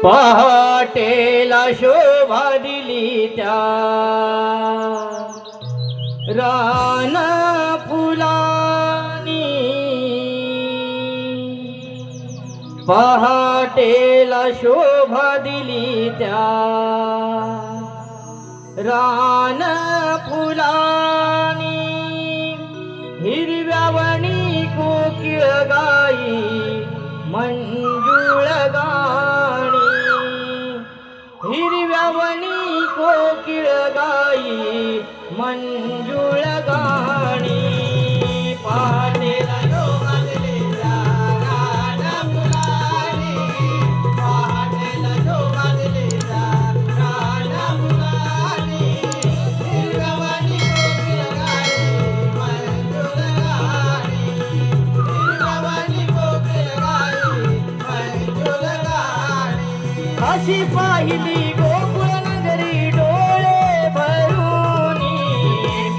पहाटेला शोभा दिली त्या रान फुलानी, पहाटेला शोभा दिली त्या रान फुलानी, हिरव्यावणी कोकिळ गाई मंजुळ गाणी, हिरव्यावणी कोकिळ गाई मंजुळ गाणी. पहाटेला शोभा दिली त्या रान फुलानी, पहाटेला शोभा दिली त्या रान फुलानी, हिरव्यावणी कोकिळ गाई मंजुळ गाणी, हिरव्यावणी कोकिळ गाई मंजुळ गाणी. अशी पाहिली गोकुळ नगरी डोळे भरूनी,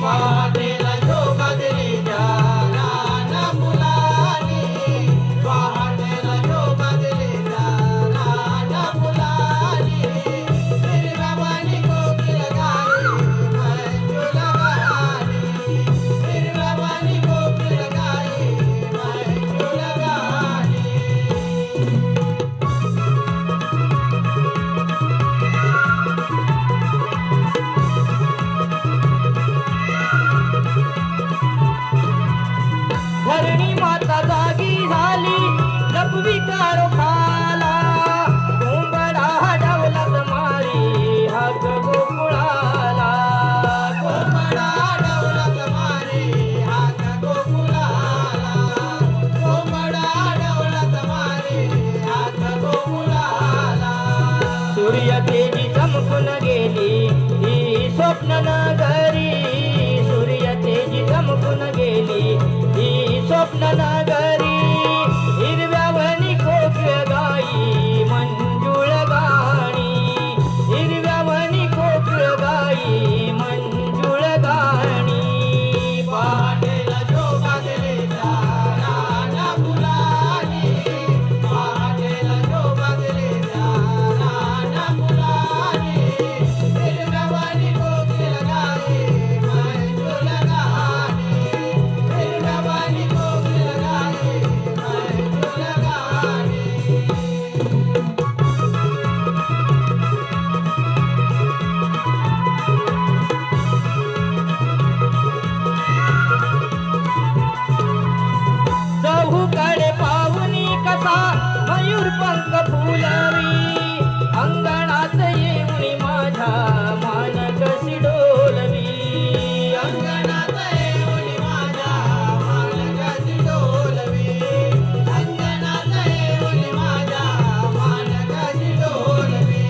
पहाटेला शोभा दिली त्या रान फुलानी, पहाटेला शोभा दिली त्या रान फुलानी, हिरव्यावणी कोकिळ गाई मंजुळ गाणी, हिरव्यावणी कोकिळ गाई मंजुळ गाणी. धरणी माता जागी झाली जपवी काळो खाला, कोंबडा डवलत मारी हाक गोकुळाला, कोंबडा डवलत मारी हाक गोकुळाला, कोंबडा डवलत मारी हाक गोकुळाला. सूर्य तेजी चमकून गेली ही स्वप्न नगरी, सूर्य तेजी चमकून गेली ही स्वप्न नगरी, हिरव्यावणी कोकिळ गाई मंजुळ गाणी, हिरव्यावणी कोकिळ गाई मंजुळ गाणी. पहाटेला शोभा दिली त्या रान फुलानी, पहाटेला शोभा दिली त्या रान फुलानी, हिरव्यावणी कोकिळ गाई मंजुळ गाणी, हिरव्यावणी कोकिळ गाई मंजुळ गाणी. चहूकडे पाहुनी कसा मयूर पंख फुलवी, अंगणात येऊन माझ्या मान कशी डोलवी, अंगणात येऊन माझ्या मान कशी डोलवी, अंगणात येऊन माझ्या मान कशी डोलवी.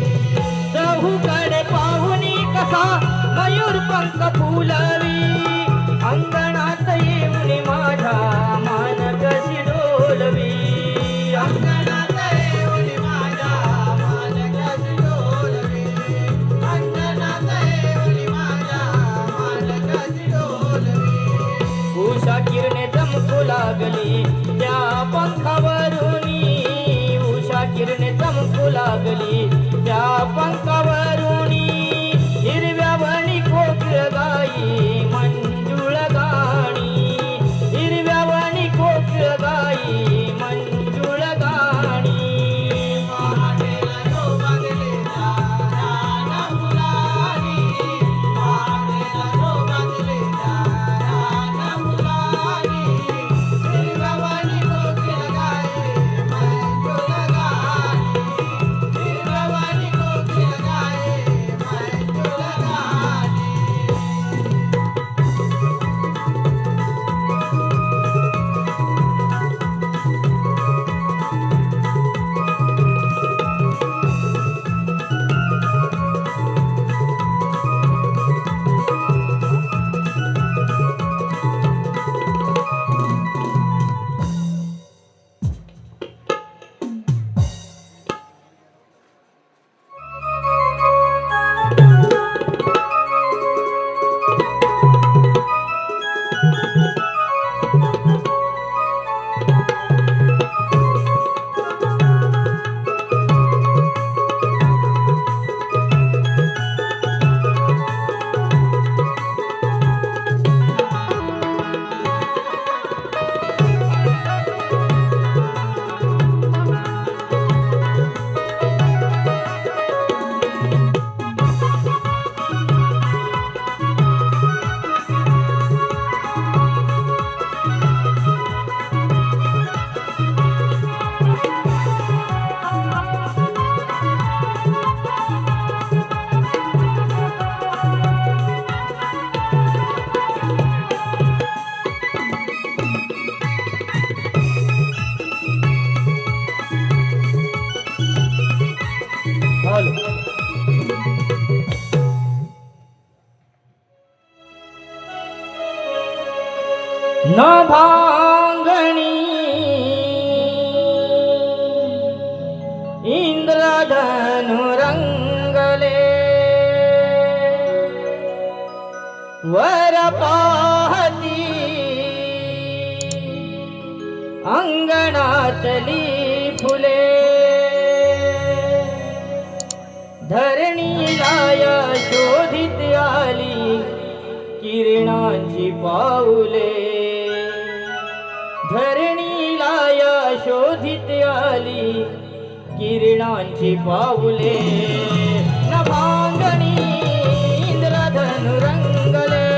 चहूकडे पाहुनी कसा मयूर पंख फुलवी, अंगणात येऊन माझ्या मान कशी डोलवी, अंगणात येऊन माझ्या मान कशी डोलवी, अंगणात येऊन माझ्या मान कशी डोलवी. उषा किरणे चमकू लागली त्या पंखावरुनी, उषा किरणे चमकू लागली त्या पंखावरुनी, हिरव्यावणी कोकिळ गाई मंजुळ गाणी, हिरव्यावणी कोकिळ गाई मंजुळ गाणी. पहाटेला शोभा दिली त्या रान फुलानी, पहाटेला शोभा दिली त्या रान फुलानी, हिरव्यावणी कोकिळ गाई मंजुळ गाणी, हिरव्यावणी कोकिळ गाई मंजुळ गाणी. नभांगणी इंद्रधनु रंगले वर पाहती अंगणातली फुले धरणीला या शोधित आली किरणांची पाऊले धरणीला या शोधित आली किरणांची पाऊले नभांगणी इंद्रधनु रंगले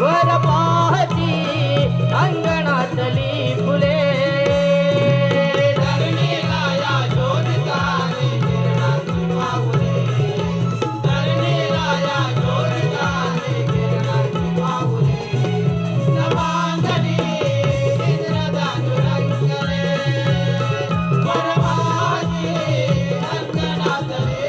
वर पाहती अंगणातली फुले धरणीला या शोधित आली किरणांची पाऊले धरणीला या शोधित आली किरणांची पाऊले नभांगणी इंद्रधनु रंगले वर पाहती अंगणातली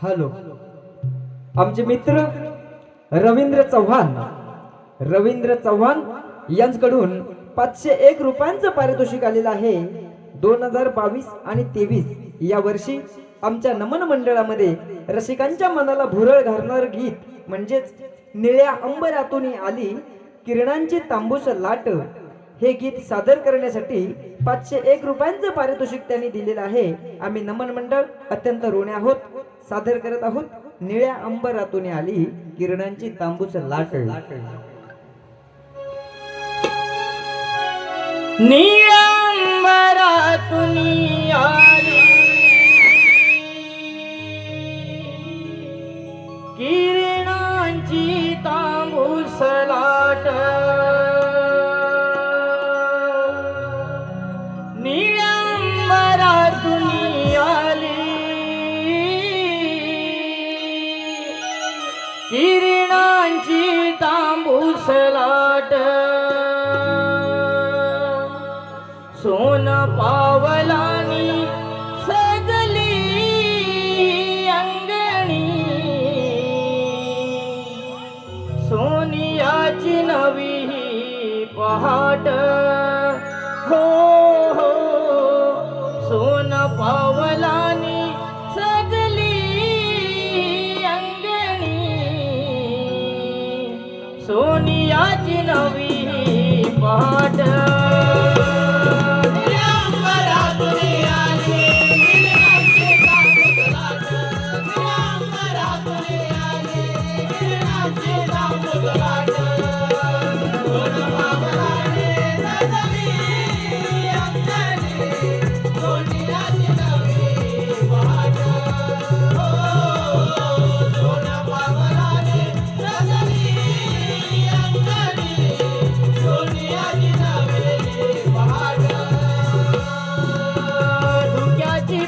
हॅलो, आमचे मित्र रवींद्र चव्हाण यांच्याकडून 501 रुपयांचं पारितोषिक आलेलं आहे. 2022 आणि 23 या वर्षी आमच्या नमन मंडळामध्ये रसिकांच्या मनाला भुरळ घालणार गीत म्हणजेच निळ्या अंबरातून आली किरणांची तांबूस लाट हे गीत सादर करण्यासाठी 501 रुपयांचं पारितोषिक त्यांनी दिलेलं आहे. आम्ही नमन मंडळ अत्यंत ऋणी आहोत. सादर करत आहोत निळ्या अंबरातून आली किरणांची तांबूस लाट. निळ्या अंबरातून आली किरणांची तांबूस लाट. निळ्या अंबरातून आली किरणांची तांबूस लाट. सोन पावलानी सजली अंगणी सोनियाची नवी पहाट. हो हो सोन पावलानी सजली अंगणी सोनियाची नवी पहाट.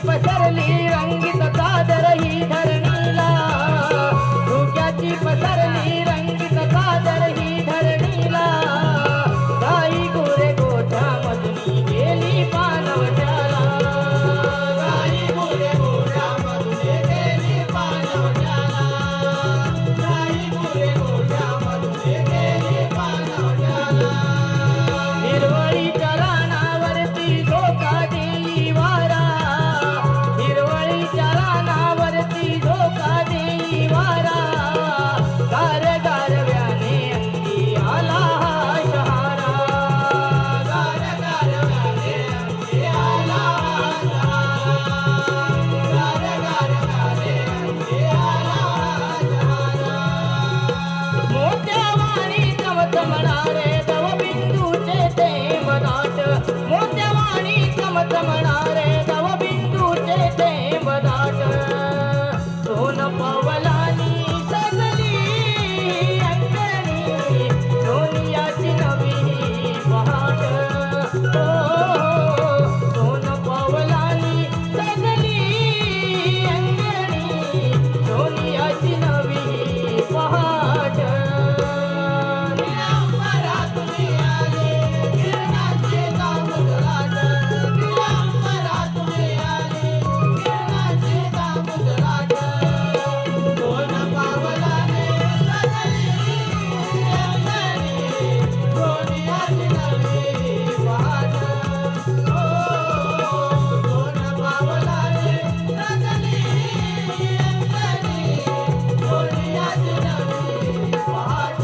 पसरली रंगीत चादर ही धरणीला धुक्याची पसरली रंगीत चादर ही धरणीला. गाई गोरे गोठ्या मधुनी गेली पानवट्याला. गाई गोरे गोठ्या मधुनी गेली पानवट्याला. गाई गोरे गोठ्या मधुनी गेली पानवट्याला. हिरवळीच्या रानावरती झोका देई वारा. रानावरती झोका देई वारा. गार गारव्याने अंगी आला शहारा. गार गारव्याने अंगी आला शहारा. गार गारव्याने अंगी आला शहारा. मोत्यावाणी चमचमणारे दवबिंदूचे थेंब दाट. मोत्यावाणी चमचमणारे दवबिंदूचे थेंब दाट. सोन पावलानी सजली अंगणी सोनियाची नवी पहाट. सोन पावलानी सजली अंगणी सोनियाची नवी पहाट. निळ्या अंबरातून आली किरणांची तांबूस लाट. निळ्या अंबरातून आली किरणांची तांबूस लाट. सोन पावलाने सजली अंगणी सोनियाची नवी पहाट. सोन पावलाने सजली अंगणी सोनियाची नवी पहाट.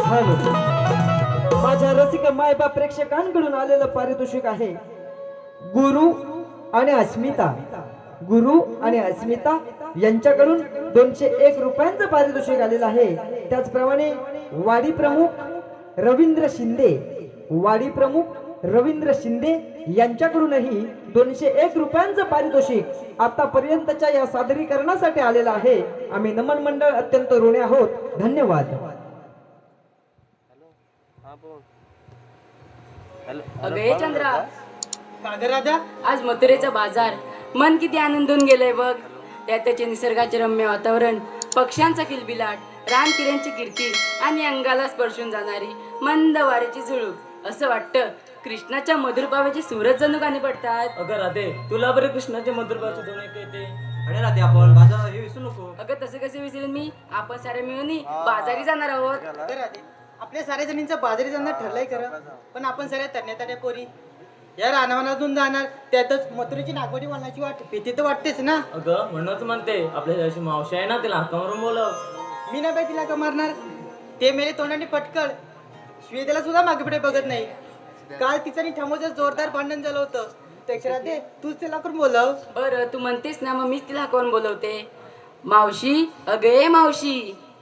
हॅलो, माझ्या रसिक मायबाप प्रेक्षकांकडून आलेलं पारितोषिक आहे गुरु आणि अस्मिता यांच्याकडून 201 रुपयांचं पारितोषिक आलेलं आहे. त्याचप्रमाणे वाडी प्रमुख रवींद्र शिंदे, वाडी प्रमुख रवींद्र शिंदे यांच्याकडूनही 201 रुपयांचं पारितोषिक आतापर्यंतच्या या सादरीकरणासाठी आलेलं आहे. आम्ही नमन मंडळ अत्यंत ऋणी आहोत. धन्यवाद. अगं हे चंद्रा, राधा आज मथुरेचा बाजार मन किती आनंदून गेलंय बघ. त्याचे निसर्गाचे रम्य वातावरण, पक्ष्यांचा किलबिलाट, रानकिऱ्यांची किरकिर आणि अंगाला स्पर्शून जाणारी मंद वाऱ्याची झुळूक. असं वाटतं कृष्णाच्या मधुर पाव्याची सूरज जणू गाणी पडतात. अगं राधे, तुला बरं कृष्णाचे मधुर भाषा दोन ऐकू येते. आणि राधे, आपण बाजार हे विसरू नको. अगं तसं कसे विसरेन मी? आपण सारे मिळून बाजारी जाणार आहोत. राधे, आपल्या साऱ्या जणींचं बाजारी जाणार ठरलंय खरं, पण आपण साऱ्या तन्या पोरी या रानावनातून जाणार, त्यातच मथुरेची नागवडी वळणाची वाट भीती तर वाटतेच ना. अगं म्हणूनच म्हणते, आपल्या जशी मावशी आहे ना, तिला हाका मारून बोलव. मी ना बाई तिला का मारणार? ते मेरे तोंडाने पटकळ श्वेतेला सुद्धा मागे पुढे बघत नाही. काल तिचं आणि ठमोचं जोरदार भांडण झालं होतं. त्याच्या राधे, तूच तिला करून बोलव. बरं तू म्हणतेस ना, मग मीच तिला कोण बोलवते. मावशी, अगं ये मावशी.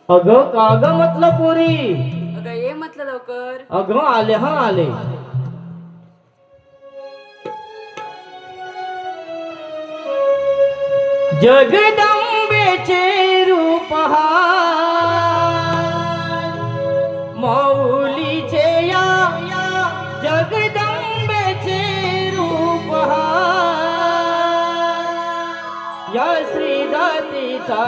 अगं काग म्हटलं पोरी. अगं ये म्हटलं लवकर. अगं आले हा आले. जगदंबेचे रूप माऊलीचे या जगदंबेचे रूप या श्री जातीचा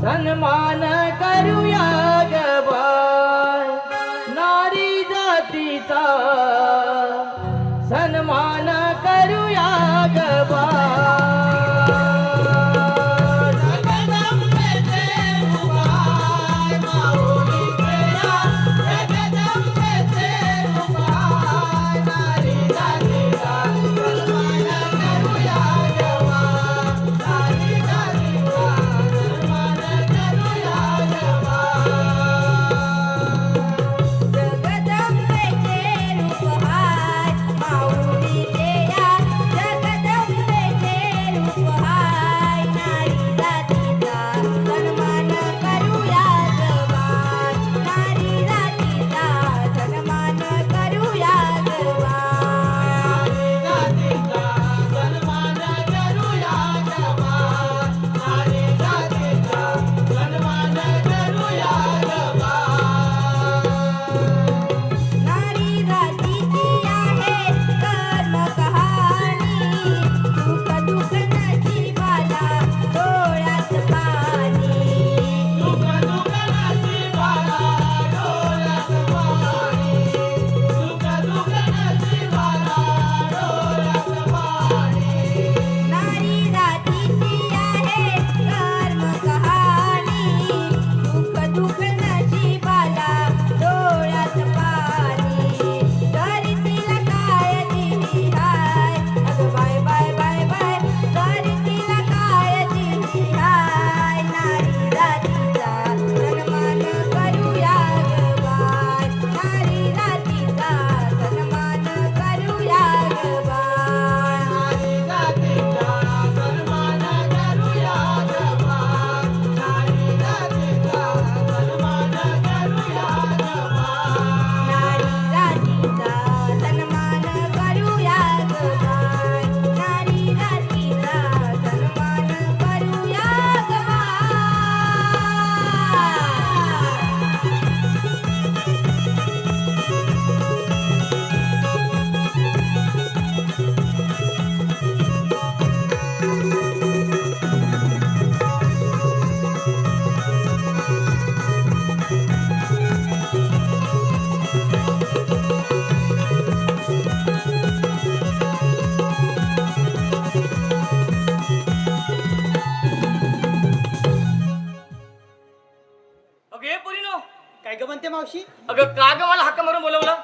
सन्मान करूया ग बाय. नारी जातीचा सन्मान करूया ग बाय. मावशी? अगं का ग मला हक्का मारून बोलवलं?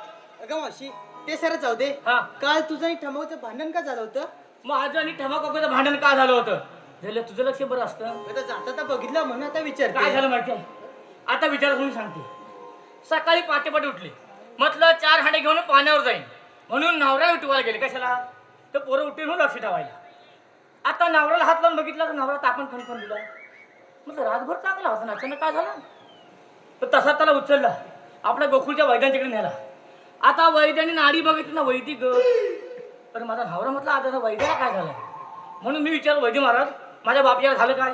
अगं मावशी, ते सर जाऊ दे. हा. काल तुझं आणि ठमावचं भांडण का झालं होतं? माझं आणि ठमा काकाचं भांडण का झालं होतं? झालं तुझं लक्ष बरं असतं. आता जाता बघितलं म्हणून आता विचारते. काय झालं माहिती आहे? आता विचार करून सांगते. सकाळी पाटेपाटे उठले, म्हटलं 4 हांडे घेऊन पाण्यावर जाईन म्हणून नवरा उठवायला गेले. कशाला? तर पोरं उठून म्हणून लक्ष ठेवायला. आता नवऱ्याला हात लावून बघितला तर नवरा तापण खणखण दिला. म्हटलं रातभर चांगला होता, अचानक काय झालं? तर तसा त्याला उचलला, आपल्या गोकुळच्या वैद्यांच्याकडे नेला. आता वैद्याने नाडी बघितली ना वैदिक तर माझा नवरा म्हटलं आता वैद्याला काय झालं म्हणून मी विचारलं वैद्य महाराज माझ्या बापयाला झालं काय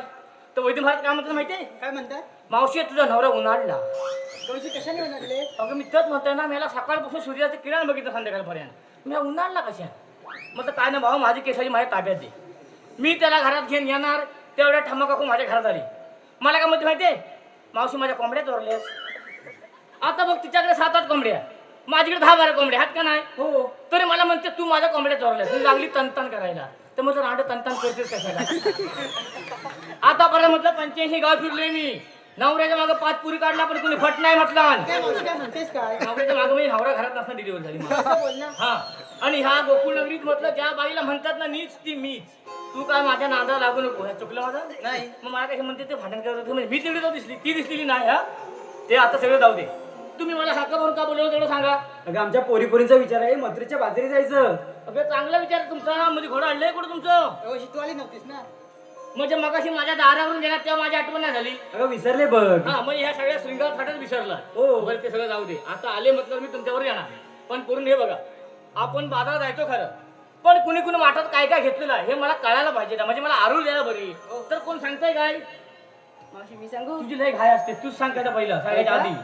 तर वैद्य महाराज काय म्हणतात माहितीये काय म्हणतात मावशी तुझा नवरा उन्हाळला कवशी कशाने म्हणाले अगं मी तेच म्हणतोय ना मला सकाळपासून सूर्याचं किरण बघितलं संध्याकाळपर्यंत मी उन्हाळला कशा म्हटलं काय ना भाऊ माझी केसाची माझ्या ताब्यात दे मी त्याला घरात घेऊन येणार तेवढ्या ठमा काकू माझ्या घरात आली मला काय म्हणते माहितीये मावशी माझ्या कोंबड्या चोरल्यास आता बघ तिच्याकडे 7-8 कोंबड्या माझ्याकडे 10-12 कोंबड्या आहेत का नाही हो तरी मला म्हणते तू माझ्या कोंबड्या चोरल्यास मी लागली तनतन करायला तर म्हटलं रांड तनतन करतेस कशाला आतापर्यंत म्हटलं 85 गाव फिरलोय मी नवऱ्याच्या मागं 5 पुरी काढला पण कुणी फट नाही म्हटलं काय मावशी काय म्हणतेस काय नवऱ्याच्या मागं म्हणजे नवरा घरात नसताना डिलिव्हरी झाली मला. असं बोल ना हा आणि ह्या गोकुळ नगरीत म्हटलं ज्या बाईला म्हणतात ना नीच ती मीच तू काय माझ्या नादाला लागू नको ह्या चुकलं माझं नाही मग मला काय म्हणते ते भांडण करत होते म्हणजे मी तेवढी जाऊ दिसली ती दिसलेली नाही हा ते आता सगळं जाऊ दे तुम्ही मला हाका भरून का बोलवलं तेवढं सांगा अगं आमच्या पोरीपोरींचा विचार आहे मथुरेच्या बाजारी जायचं. अगं चांगला विचार आहे तुमचा म्हणजे घोडा आणलंय कुठं तुमचं कवशी तू आली नव्हतीस ना म्हणजे मगाशी माझ्या दारावरून गेला तेव्हा माझी आठवण नाही झाली अगं विसरले बघ. हा म्हणजे ह्या सगळ्या श्रृंगार थाटच विसरला हो. बरं ते सगळं जाऊ दे आता आले म्हटलं मी तुमच्यावर येणार पण करून हे बघा आपण बाजारात जायचो खरं पण कुणी कुणी वाटत काय काय घेतलेलं आहे हे मला कळायला पाहिजे ना म्हणजे मला आरूळ द्यायला बरी तर कोण सांगताय काय मावशी मी सांगू तुझी लय घाय असते तूच सांग काय पहिलं सांगायच्या आधी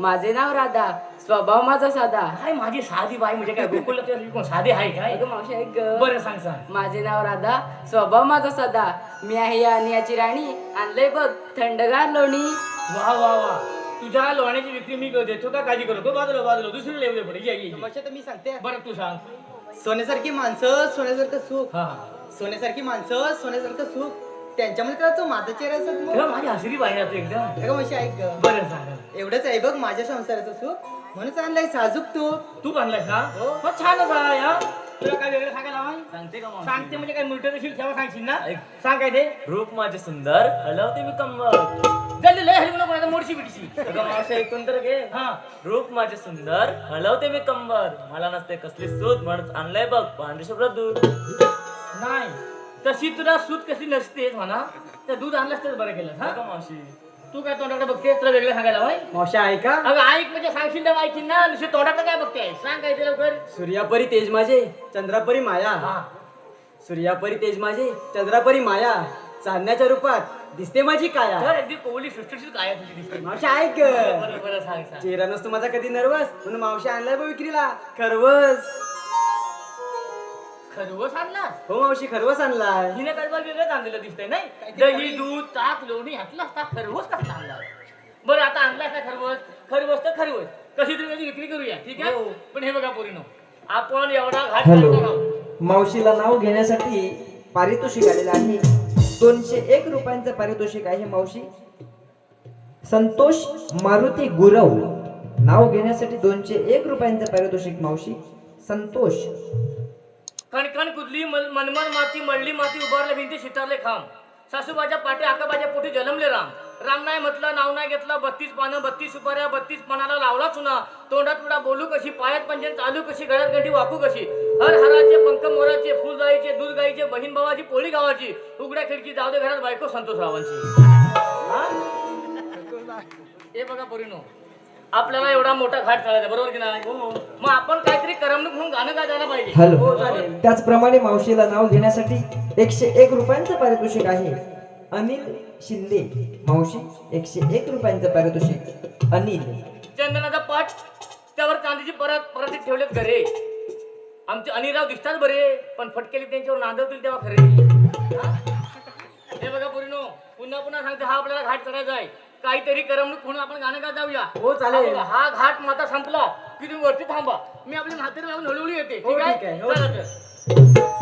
माझे नाव राधा स्वभाव माझा साधा काय माझी साधी बाई म्हणजे काय गोकुळला कोण साधी आहे काय अगं मावशी ऐक ग. बरं सांग सांग माझे नाव राधा स्वभाव माझा साधा मी आहे या अनियाची राणी आणलंय बघ थंडगार लोणी वा वा वा तुझ्या लोण्याची विक्री मी देतो का काळजी करतो बाजूला दुसरी लेवले पडे ये कवशी तर मी सांगते बरं तू सांग सोन्यासारखी माणसं सोन्यासारखं सुख हा सोन्यासारखी माणसं सोन्यासारखं सुख त्यांच्यामध्ये तर तो माझा चेहरा असत तेव्हा माझी हसरी बाई आहे तू एकदम अगं मावशी ऐक ग. बरं सांग एवढंच आहे बघ माझ्या संसाराचं सुख म्हणून आणलंय साजूक तू तू बांधलायस ना हो छानच आहे हा तुला काय वेगळं सांगायला हवंय? सांगते म्हणजे काय मुलट देशील तेव्हा सांगशील ना सांग काय ते रूप माझे सुंदर हलवते मी कंबर. जल्दी लय हलवू नको आता मोडशी बिडशी अगं मावशी ऐकून तर घे. हा रूप माझे सुंदर हलवते मी कंबर मला नसते कसली सूत म्हणून आणलंय बघ पांढरे शुभ्र दूध. नाही तशी तुला सूत कशी नसतेच म्हणा तर दूध आणलंच तर बरं केलं हा अगं मावशी तू काय तोंडाकडे बघतेस तुला वेगळं सांगायला हवंय मावशी ऐका अगं ऐक म्हणजे सांगशील तर ऐकीन ना नुसतं तोंडाकडे काय बघतेस सांग काय ते लवकर सूर्यापरी तेज माझे चंद्रापरी माया. हा सूर्यापरी तेज माझे चंद्रापरी माया चांदण्याच्या रूपात दिसते माझी काया. तर अगदी कोवली सुटसुटीत काय आहे तुझी दिसते मावशी ऐक बरं बरं सांग सांग चेहरा नसतो माझा कधी नर्वस म्हणून मावशी आणलाय बघ विक्रीला खरवस. खरवस आणलास हो मावशी खरवस आणलाय. हिने काय वेगळंच आणलेलं दिसतंय नाही दही दूध ताक लोणी ह्यातला असता खरवस कसला आणला बरं आता आणलास ना खरवस तर खरवस कशी तरी त्याची विक्री करूया ठीक आहे पण हे बघा पोरीनो आपण एवढा घाट हॅलो घालणार आहोत. मावशीला नाव घेण्यासाठी पारितोषिक आलेलं आहे 201 रुपयांचं पारितोषिक आहे मावशी. संतोष मारुती गुरव नाव घेण्यासाठी 201 रुपयांचं पारितोषिक मावशी. संतोष कणकण कुदली मनमन माती मळली माती उभारले भिंती शितारले खांब सासूबाच्या पाठी आकाबाच्या पोटी जन्मले राम नाही म्हटलं नाव नाही घेतलं 32 पानं 32 सुपाऱ्या 32 पानाला लावला चुना तोंडात तुडा बोलू कशी पायात पंजन चालू कशी गळ्यात गंठी वाकू कशी हर हराचे पंख मोराचे फुल जाईचे दूध गाईचे बहीण भावाची पोळी गावाची उघड्या खिडकी जाऊ दे घरात बायको संतोष रावांची हे बघा पोरीनो आपल्याला एवढा मोठा घाट चालायचा बरोबर की नाही मग आपण काहीतरी करमणूक म्हणून गाणं गायला पाहिजे हॅलो त्याचप्रमाणे मावशीला नाव घेण्यासाठी 101 रुपयांचं पारितोषिक आहे. अनिल शिंदे मावशी 101 रुपयांचं पारितोषिक. अनिल चंदनाचा पाठ त्यावर चांदीची परत ठेवलेत घरे आमचे अनिराव दिसतात बरे पण फटकेली त्यांच्यावर नांदवतील तेव्हा खरे हा? हे बघा पोरीनो पुन्हा सांगते हा आपल्याला घाट चढायचा आहे काहीतरी करमणूक म्हणून आपण गाणं गात जाऊया हो चालेल. हा घाट माता संपला की तुम्ही वरती थांबा मी आपली म्हातारी लावून हळूहळू येते हो, ठीक ठीक आहे आहे, हो. चला तर.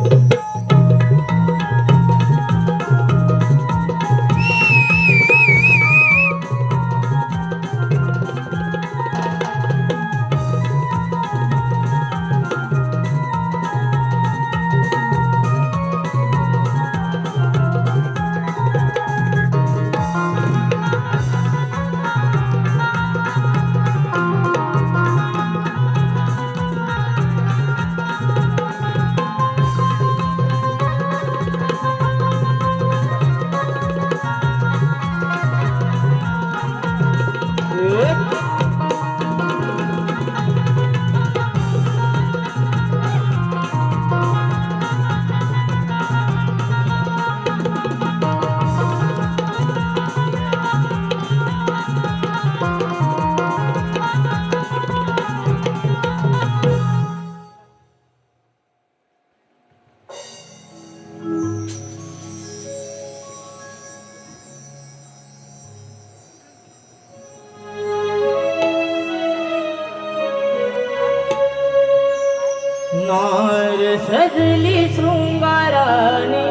तलवार सजली शृंगाराने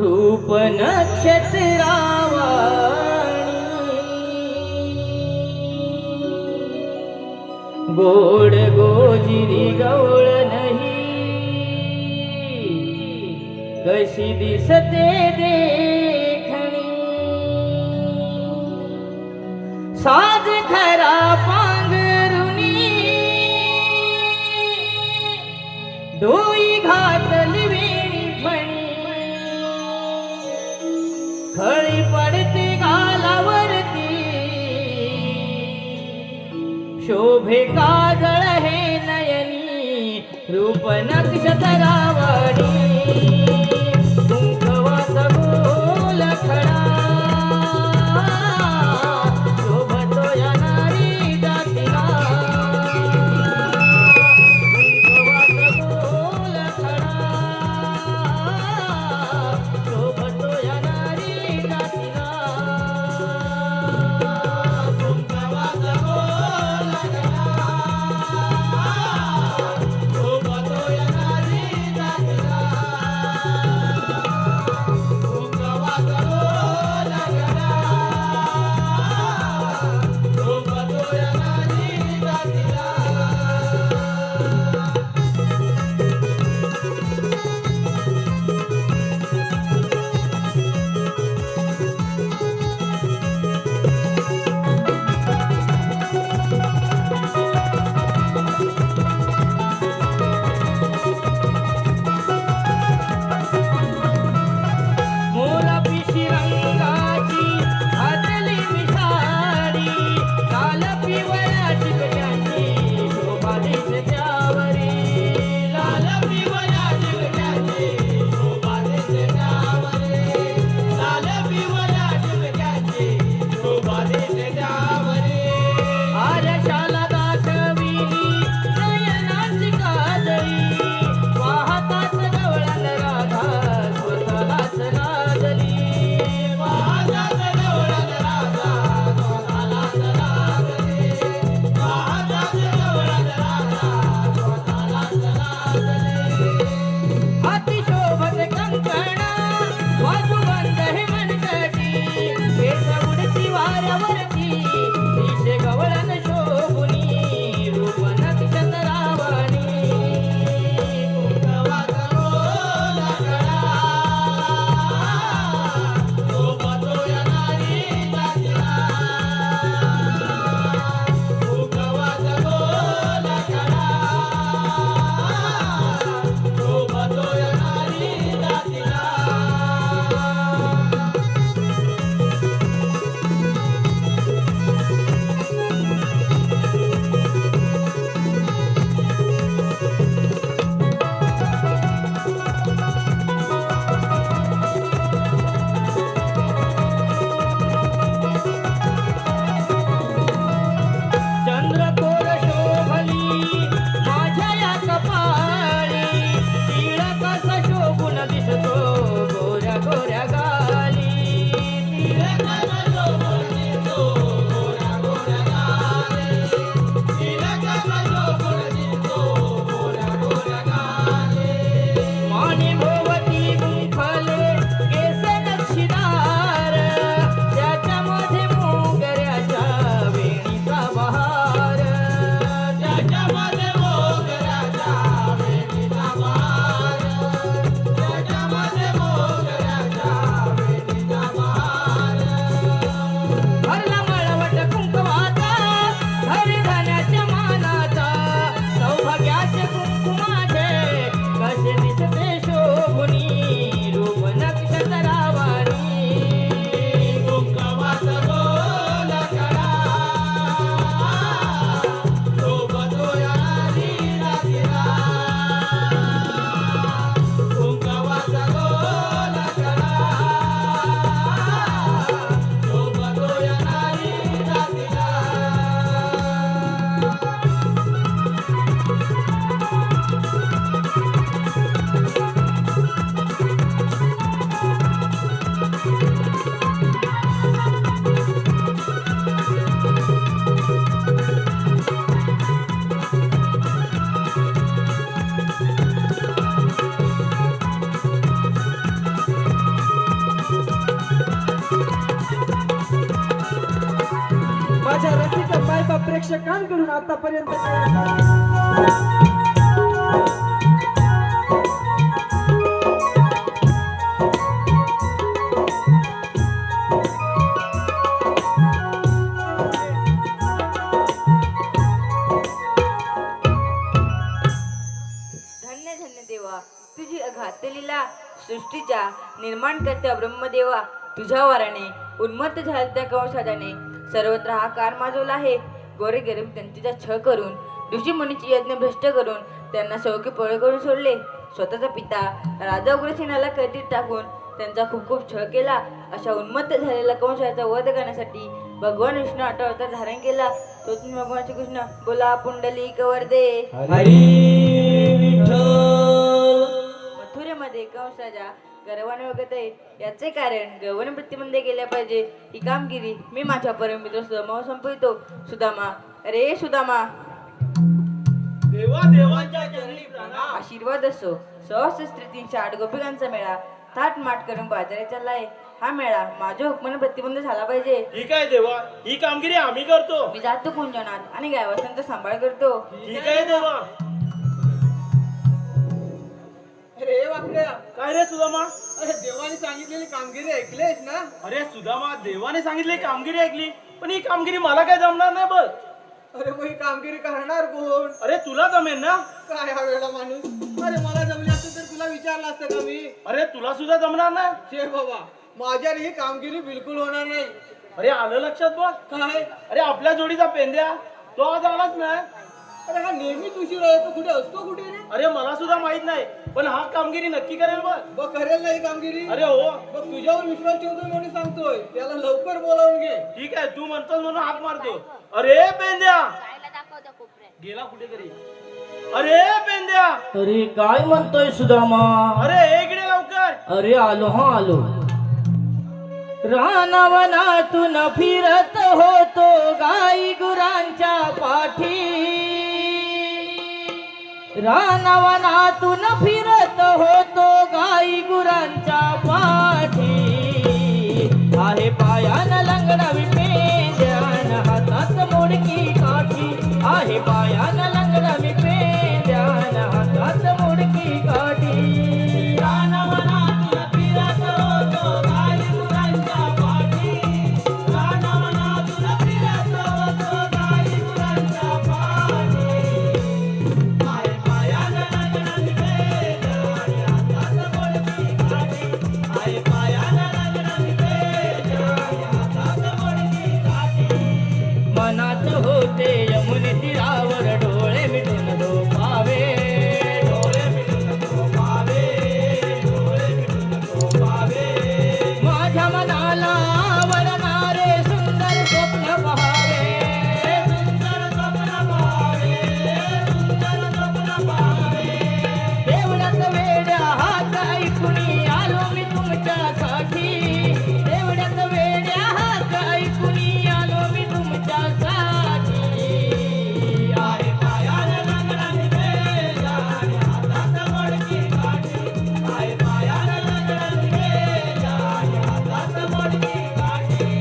रूप नक्षत्रावाणी गोड गोजिरी गवळ नाही कशी दिसते देखणी साज खरा पांघरुणी डोई घातली वेणी फणी खळी पडते गालावरती शोभे काजळ हे नयनी रूप नक्षत्रावाणी कुंकवाचा गोल खडा शोभतो या नारी जातीला कुंकवाचा गोल खडा शोभतो या नारी जातीला कुंकवाचा गोल खडा शोभतो या नारी जातीला प्रेक्षकांकडून आतापर्यंत धन्य धन्य देवा तुझी अघात लीला सृष्टीच्या निर्माणकर्त्या ब्रह्मदेवा तुझ्या वाराने उन्मत्त झाल्या त्या कंसाजाने सर्वत्र हा कार माजवला आहे. गोरे गरीब त्यांचा छळ करून ऋषी मुनीची यज्ञ भ्रष्ट करून त्यांना सौख्य पळ करून सोडले. स्वतःचा पिता राजा उग्रसेनाला कैदीत टाकून त्यांचा खूप खूप छळ केला. अशा उन्मत्त झालेल्या कंसाचा वध करण्यासाठी भगवान विष्णू 8 अवतार धारण केला. तोच मी भगवान श्रीकृष्ण बोला पुंडलिक वरदे. मथुरेमध्ये कंसाच्या गर्वाने वगत आहे. याचे कारण गवन प्रतिबंध केल्या पाहिजे. ही कामगिरी मी माझ्या परममित्र सुदामा संपवितो. सुदामा, अरे सुदामा, देवा देवांच्या चरणी प्रणाम. आशीर्वाद असो. सहस्र स्त्री 308 गोपिकांचा मेळा थाटमाट करून बाजारात चाललाय. हा मेळा माझ्या हुकमाने प्रतिबंध झाला पाहिजे. ठीक आहे देवा, ही कामगिरी आम्ही करतो. मी जातो कुंजनात आणि गायवासांचा सांभाळ करतो. ठीक आहे देवा. अरे वाकड्या, काय रे सुदामा? अरे देवाने सांगितलेली कामगिरी ऐकलेस ना? अरे सुदामा, देवाने सांगितली कामगिरी ऐकली, पण ही कामगिरी मला काय जमणार नाही बघ. अरे मग ही कामगिरी करणार कोण? अरे तुला जमेल ना? काय हा वेळा माणूस. अरे मला जमली असतं तर तुला विचारलं असतं का मी? अरे तुला सुद्धा जमणार नाही? शे बाबा, माझ्याने ही कामगिरी बिलकुल होणार नाही. अरे आलं लक्षात बघ. काय? अरे आपल्या जोडीचा पेंद्या तो आज आलाच नाही. अरे हा नेहमीच उशीर येतो. कुठे असतो कुठे रे? अरे मला सुद्धा माहित नाही, पण हा कामगिरी नक्की करेल बघ. बघ करेल ना ही कामगिरी. अरे हो. बघ तुझ्यावर विश्वास ठेवतोय म्हणून सांगतोय. त्याला लवकर बोलावून घे. ठीक आहे, तू म्हणतोस म्हणून हात मारतो. अरे पेंद्या गेला कुठेतरी. अरे पेंद्या, अरे काय म्हणतोय सुदामा? अरे इकडे लवकर. अरे आलो हा आलो. रानावनातून फिरत होतो गाई गुरांच्या पाठी. रानावनातून फिरत होतो गाई गुरांच्या पाठी. आहे पायान लंगडावी पेंद्यान हातात मोडकी काठी. आहे पायान लंगडावी पेंद्यान हातात मोडकी काठी. रानावनातून फिरत होतो गाई गुरांच्या पाठी. रानावनातून फिरत होतो गाई गुरांच्या पाठी. आहे पायान लंगडावी पेंद्यान हातात मोडकी काठी. आहे पायान लंगडावी पेंद्यान हातात मोडकी काठी. मनात होते यमुने तीरावर डोळे मिटून झोपावे. डोळे मिटून झोपावे. डोळे मिटून झोपावे. माझ्या मनाला आवडणारे सुंदर स्वप्न पहावे. सुंदर स्वप्न पहावे. सुंदर स्वप्न पहावे. तेवढ्यात वेड्या हात ऐकुनी आलो मी तुमच्यासाठी. तेवढ्यात वेड्या हात ऐकुनी आलो मी तुमच्यासाठी. आहे पायान लंगडावी पेंद्यान हातात मोडकी काठी. आहे पायान लंगडावी पेंद्यान हातात मोडकी काठी.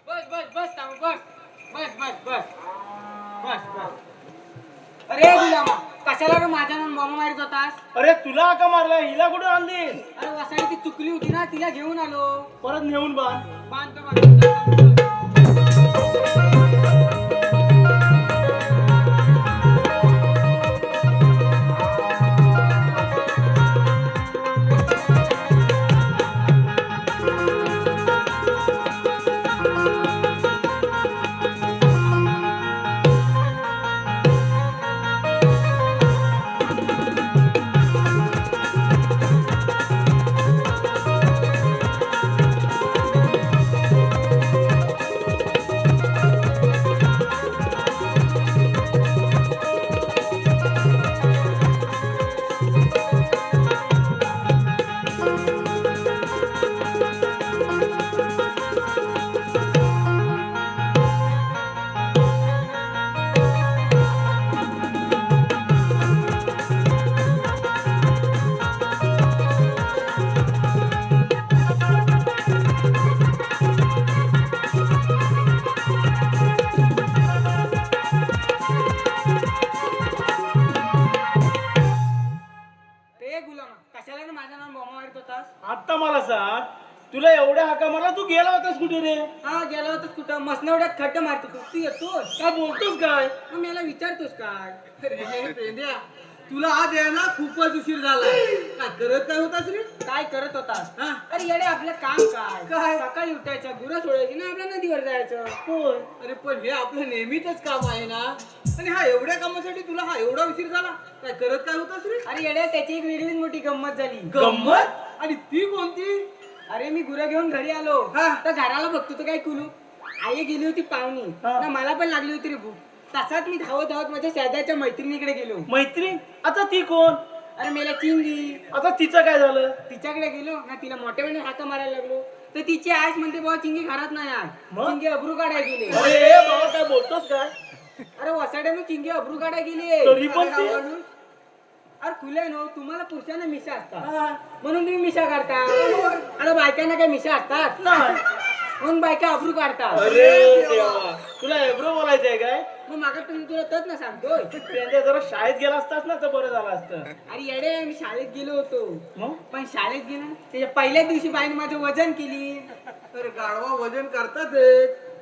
बस बस बस थांब, बस बस बस बस बस बस. अरे गुलामा, कशाला रे माझ्या नावानं मामा मारित होतास? अरे तुला का मारला? हिला कुठे आणली? अरे वसाडी ती चुकली होती ना, तिला घेऊन आलो. परत नेऊन बांध. बांधतो बांधतो. आता मला सांग, तुला एवढ्या हाका मला तू गेला होतास कुठे रे? हा गेला होतास कुठं मसनवड्यात खड्डा मारतो तू येतोस काय बोलतोस काय? मग मला विचारतोस काय? अरे पेंड्या, तुला आज यायला खूपच उशीर झाला. काय करत काय होतास रे? काय करत होतास? हा? अरे येडे आपलं काम काय सकाळी उठायचं गुरं सोडायची ना आपल्या नदीवर जायचं. होय. अरे पण हे आपलं नेहमीच काम आहे ना. आणि हा एवढ्या कामासाठी तुला हा एवढा उशीर झाला. काय करत काय होतास रे? अरे येड्या त्याची एक वेगळीच मोठी गंमत झाली. गंमत? आणि ती कोणती? अरे मी गुरं घेऊन घरी आलो हा. तर घराला बघतो तर काय कुलू आई गेली होती पाहुणी ना मला पण लागली होती रे भूक. तसाच मी धावत धावत माझ्या शेजारच्या मैत्रिणीकडे गेलो. मैत्रीण? आता ती कोण? अरे मेला चिंगी. आता तिचं काय झालं? तिच्याकडे गेलो ना तिला मोठ्यापणे हाका मारायला लागलो तर तिची आईच म्हणते बाबा चिंगी घरात नाही आहे. मग? चिंगी अब्रू काढायला गेले. अरे बाबा काय बोलतोस काय? अरे वसाड्यानं चिंगी अब्रू काढायला गेली. तरी पण ती- अरे खुले नो तुम्हाला पुरुषांना मिशा असतात म्हणून तुम्ही मिशा काढता. अरे बायकांना काय मिशा असतात नाही. म्हणून बायका अब्रू काढतात. अरे देवा, तुला एब्रो बोलायचंय काय? मग मागा तुम्ही तुला तच ना सांगतोय. त्यांच्या जरा शाळेत गेला असतास ना तर बरं झालं असतं. अरे येडे मी शाळेत गेलो होतो मग? पण शाळेत गेलो त्याच्या पहिल्याच दिवशी बाईने माझं वजन केली. अरे गाढवा वजन करतात.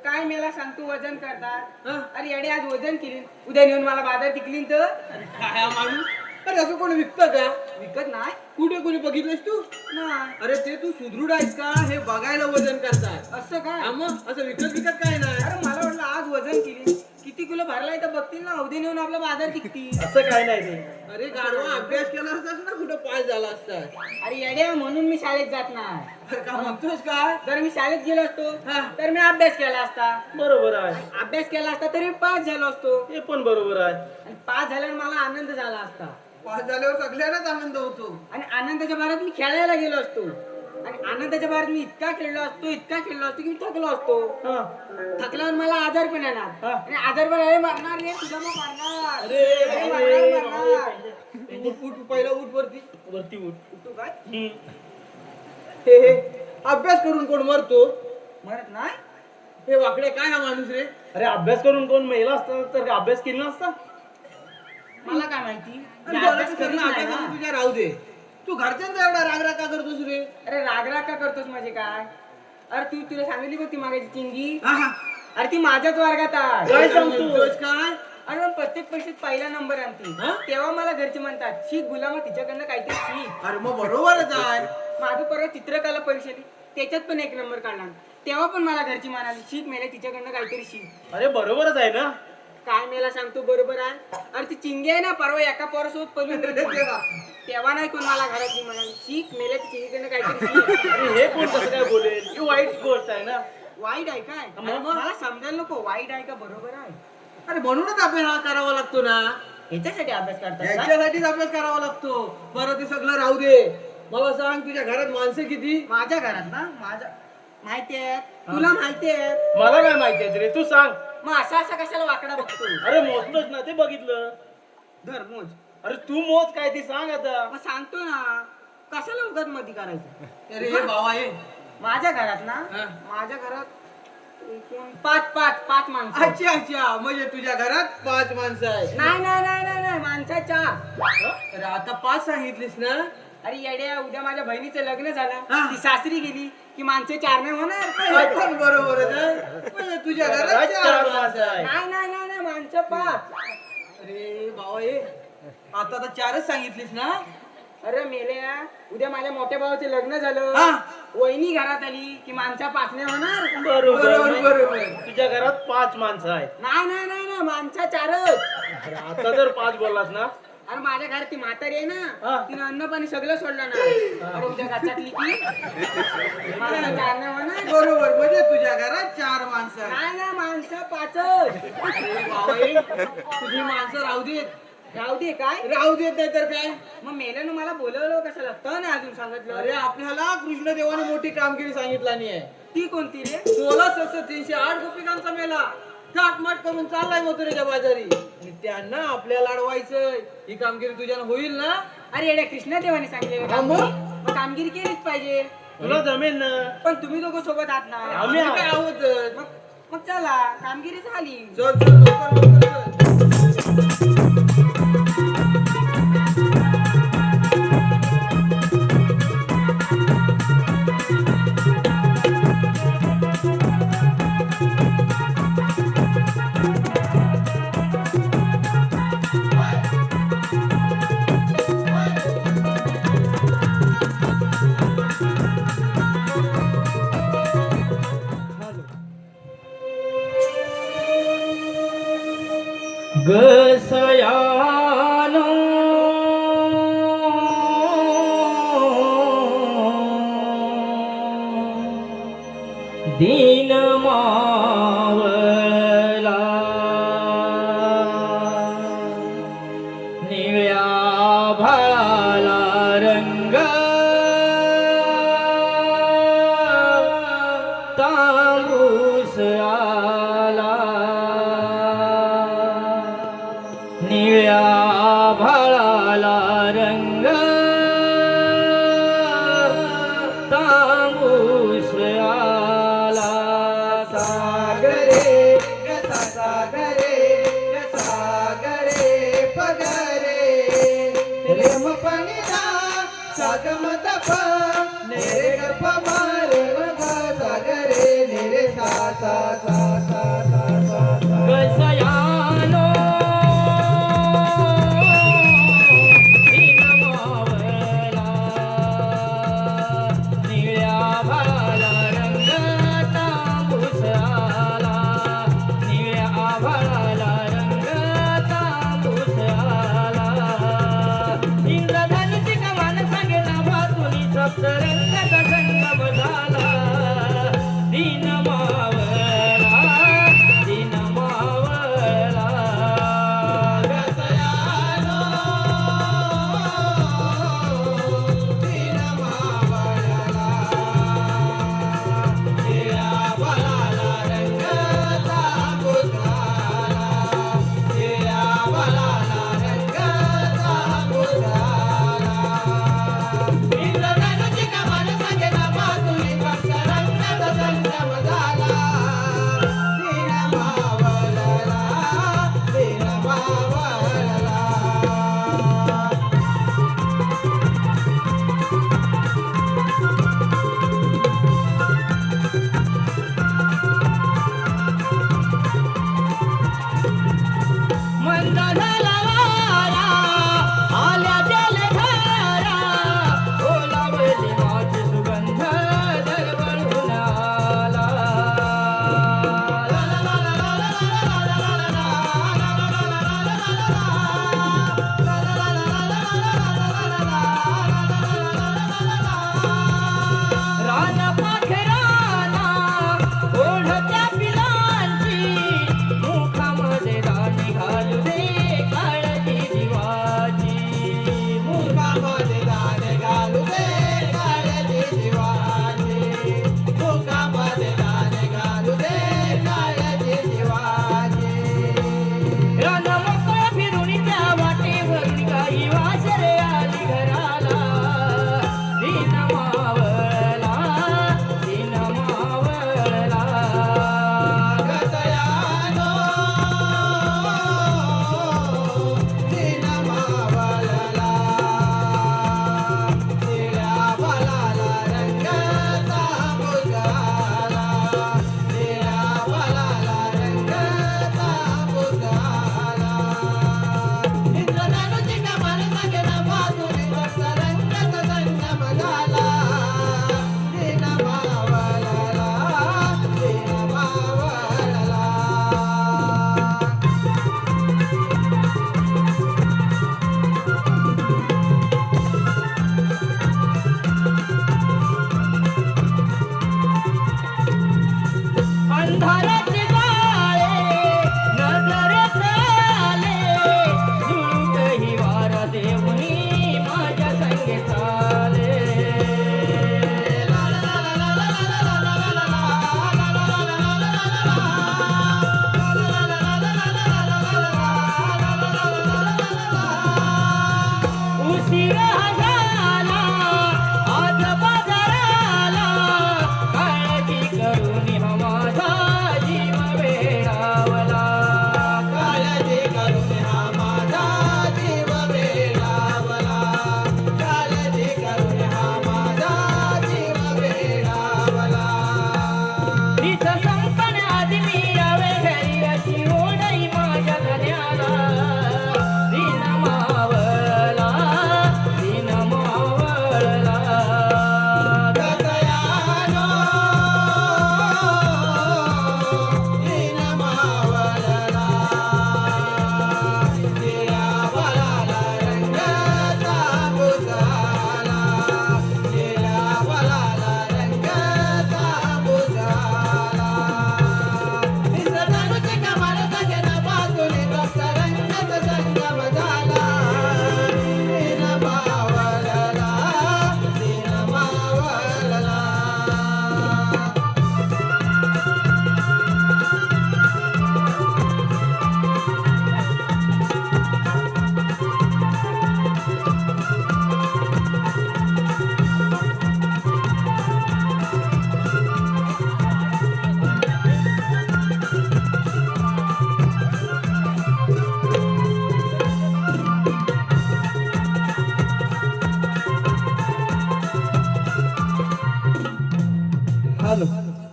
काय मला सांगतो वजन करतात. अरे येडे आज वजन केली उद्या नेऊन मला बाजार टिकली तर काय हा माणूस? अरे असं कोणी विकतं का? विकत नाही कुठे कोणी बघितलंस तू? नाही. अरे ते तू सुदृढ आहेस का हे बघायला वजन करतात. असं काय? हा मग असं विकत काय नाही. अरे मला वाटलं आज वजन केली किती किलो भरलाय तर बघतील ना उद्या नेऊन आपला बाजार टिकतील. असं काय नाही ते. अरे गाढवा अभ्यास केला असतास ना कुठं पास झाला असता. अरे येड्या म्हणून मी शाळेत जात नाही. अरे का म्हणतोस काय? जर मी शाळेत गेलो असतो तर मी अभ्यास केला असता. बरोबर आहे. अभ्यास केला असता तरी पास झालो असतो हे पण बरोबर आहे. आणि पास झाल्यावर मला आनंद झाला असता. पास झाल्यावर सगळ्यांनाच आनंद होतो. आणि आनंदाच्या भरात मी खेळायला गेलो असतो आणि आनंदाच्या भरात मी इतका खेळलो असतो की मी थकलो असतो. हा. थकल्यावर मला आजार पण येणार हा. आणि आजार पण आले मारणार रे तुझा मग मारणार. अरे, अरे, मारणार. उठ पहिला उठ वरती. वरती उठ. उठू काय? हम्म. हे अभ्यास करून कोण मरतो? मरत नाही. हे वाकडे काय हा माणूस रे? अरे अभ्यास करून कोण मेला असता तर अभ्यास केला नसता? मला काय माहिती मी अरे अभ्यास अभ्यास करीत नाही ना. तुझ्या राहू दे. तू घरच्यांचा एवढा रागराग का करतोस रे? अरे रागराग का करतोस म्हणजे काय? अरे तुला सांगितली बघ ती मागायची चिंगी. हा. अरे ती माझ्याच वर्गात आहे. काय म्हणतोस काय? अरे पण प्रत्येक परीक्षेत पहिला नंबर आणते तेव्हा मला घरचे म्हणतात शिक गुलामा तिच्याकडनं काहीतरी शिक. अरे मग बरोबरच आहे. माझं परवा चित्रकला परीक्षेत त्याच्यात पण एक नंबर काढला तेव्हा पण मला घरची म्हणाली शिक मेले तिच्याकडनं काहीतरी शिक. अरे बरोबरच आहे ना. काय मेला सांगतो बरोबर आहे. अरे ती चिंगी आहे ना परवा एका पोरासोबत पळून गेली. तेव्हा नाही कोण मला घरात म्हणाली शिक मेल्या चिंगीकडनं काहीतरी शिक. अरे हे कोण कसं काय बोलेल? ही वाईट गोष्ट आहे ना. वाईट आहे काय? अरे मग मला समजायला नको वाईट आहे का बरोबर आहे. अरे म्हणूनच अभ्यास हा करावा लागतो ना. ह्याच्यासाठी अभ्यास करतात का? याच्यासाठीच अभ्यास करावा लागतो. बरं ते सगळं राहू दे. मला सांग तुझ्या घरात माणसं किती? माझ्या घरात ना माझ्या माहिती आहे तुला माहिती आहे. मला काय माहिती आहे रे, तू सांग. मग असा कशाला वाकडा बघतो. अरे मोजतोच ना, ते बघितलं. धर मोज. अरे तू मोज काय ती सांग आता. मग सांगतो ना कशाला उगाच मध्ये करायचं. अरे हे भावा ये. माझ्या घरात ना माझ्या घरात पाच माणसं. अच्छा म्हणजे तुझ्या घरात 5 माणसं आहेत. नाही माणसाच्या. अरे आता 5 सांगितलीस ना. अरे येड्या उद्या माझ्या बहिणीचं लग्न झालं हा. ती सासरी गेली की माणसे 4 नाही होणार. पण बरोबरच आहे. म्हणजे तुझ्या घरात 4 माणसं आहेत. नाही माणसं 5. अरे भावा ये. आता तर 4च सांगितलीस ना. अरे मेल्या उद्या माझ्या मोठ्या भावाचे लग्न झालं हा. वहिनी घरात आली की माणसा 5 नाही होणार. बरोबर. तुझ्या घरात 5 माणसं आहेत. नाही माणसा 4च. अरे आता जर 5 बोललास ना. अरे माझ्या घरात ती म्हातारी आहे हा. ना तिने अन्न पाणी सगळं सोडलं ना. अरे उद्या घातली की माणसं 4 नाही होणार. बरोबर म्हणजे तुझ्या घरात 4 माणसं आहेत. नाही ना माणसं 5च. अरे भावा ये. तुझी माणसं राहू देत. राहू दे काय राहू देत नाही तर काय. मग मेल्यानं मला बोलवलं कशाला तर नाही अजून सांगितलं. अरे आपल्याला कृष्णदेवाने मोठी कामगिरी सांगितली नाही. ती कोणती रे? 16,308 गोपिकांचा मेला थाटमाट करून चाललाय मथुरेच्या बाजारी. आणि त्यांना आपल्याला अडवायचंय. ही कामगिरी तुझ्यानं होईल ना. अरे येड्या कृष्णदेवाने सांगितले हा मग? मग कामगिरी केलीच पाहिजे. तुला जमेल ना. पण तुम्ही दोघं सोबत आहात ना. आम्ही काय आहोत. मग चला कामगिरी झाली. चल लवकर चल. गसयानो दीन मावळला निळ्या भाळाला रंग तांबूस आला निळ्या भाळाला रंग तांबूस आला सागरे सागरे सागरे पगरे रेम पणिरा सागमतप नेरे गप मारे मगा सागरे नेरे सा सा सा सा सा सा गसयानो दीन मावळला निळ्या भाळाला रंग तांबूस आला निळ्या भाळाला रंग तांबूस आला इंद्रधनुची कमान सांगेना भातुनी सप्तरंगाचा संगम झाला दीन मावळला दीन मावळला गसयानो दीन मावळला निळ्या भाळाला रंग तांबूस आला निळ्या भाळाला रंग तांबूस आला इंद्रधनुची कमान सांगेना भातुनी सप्तरंगाचा संगम झाला दीन मावळला दीन मावळला मंद झाला वारा आल्या जलधारा ओलावली माझी सुगंध दरवळून आला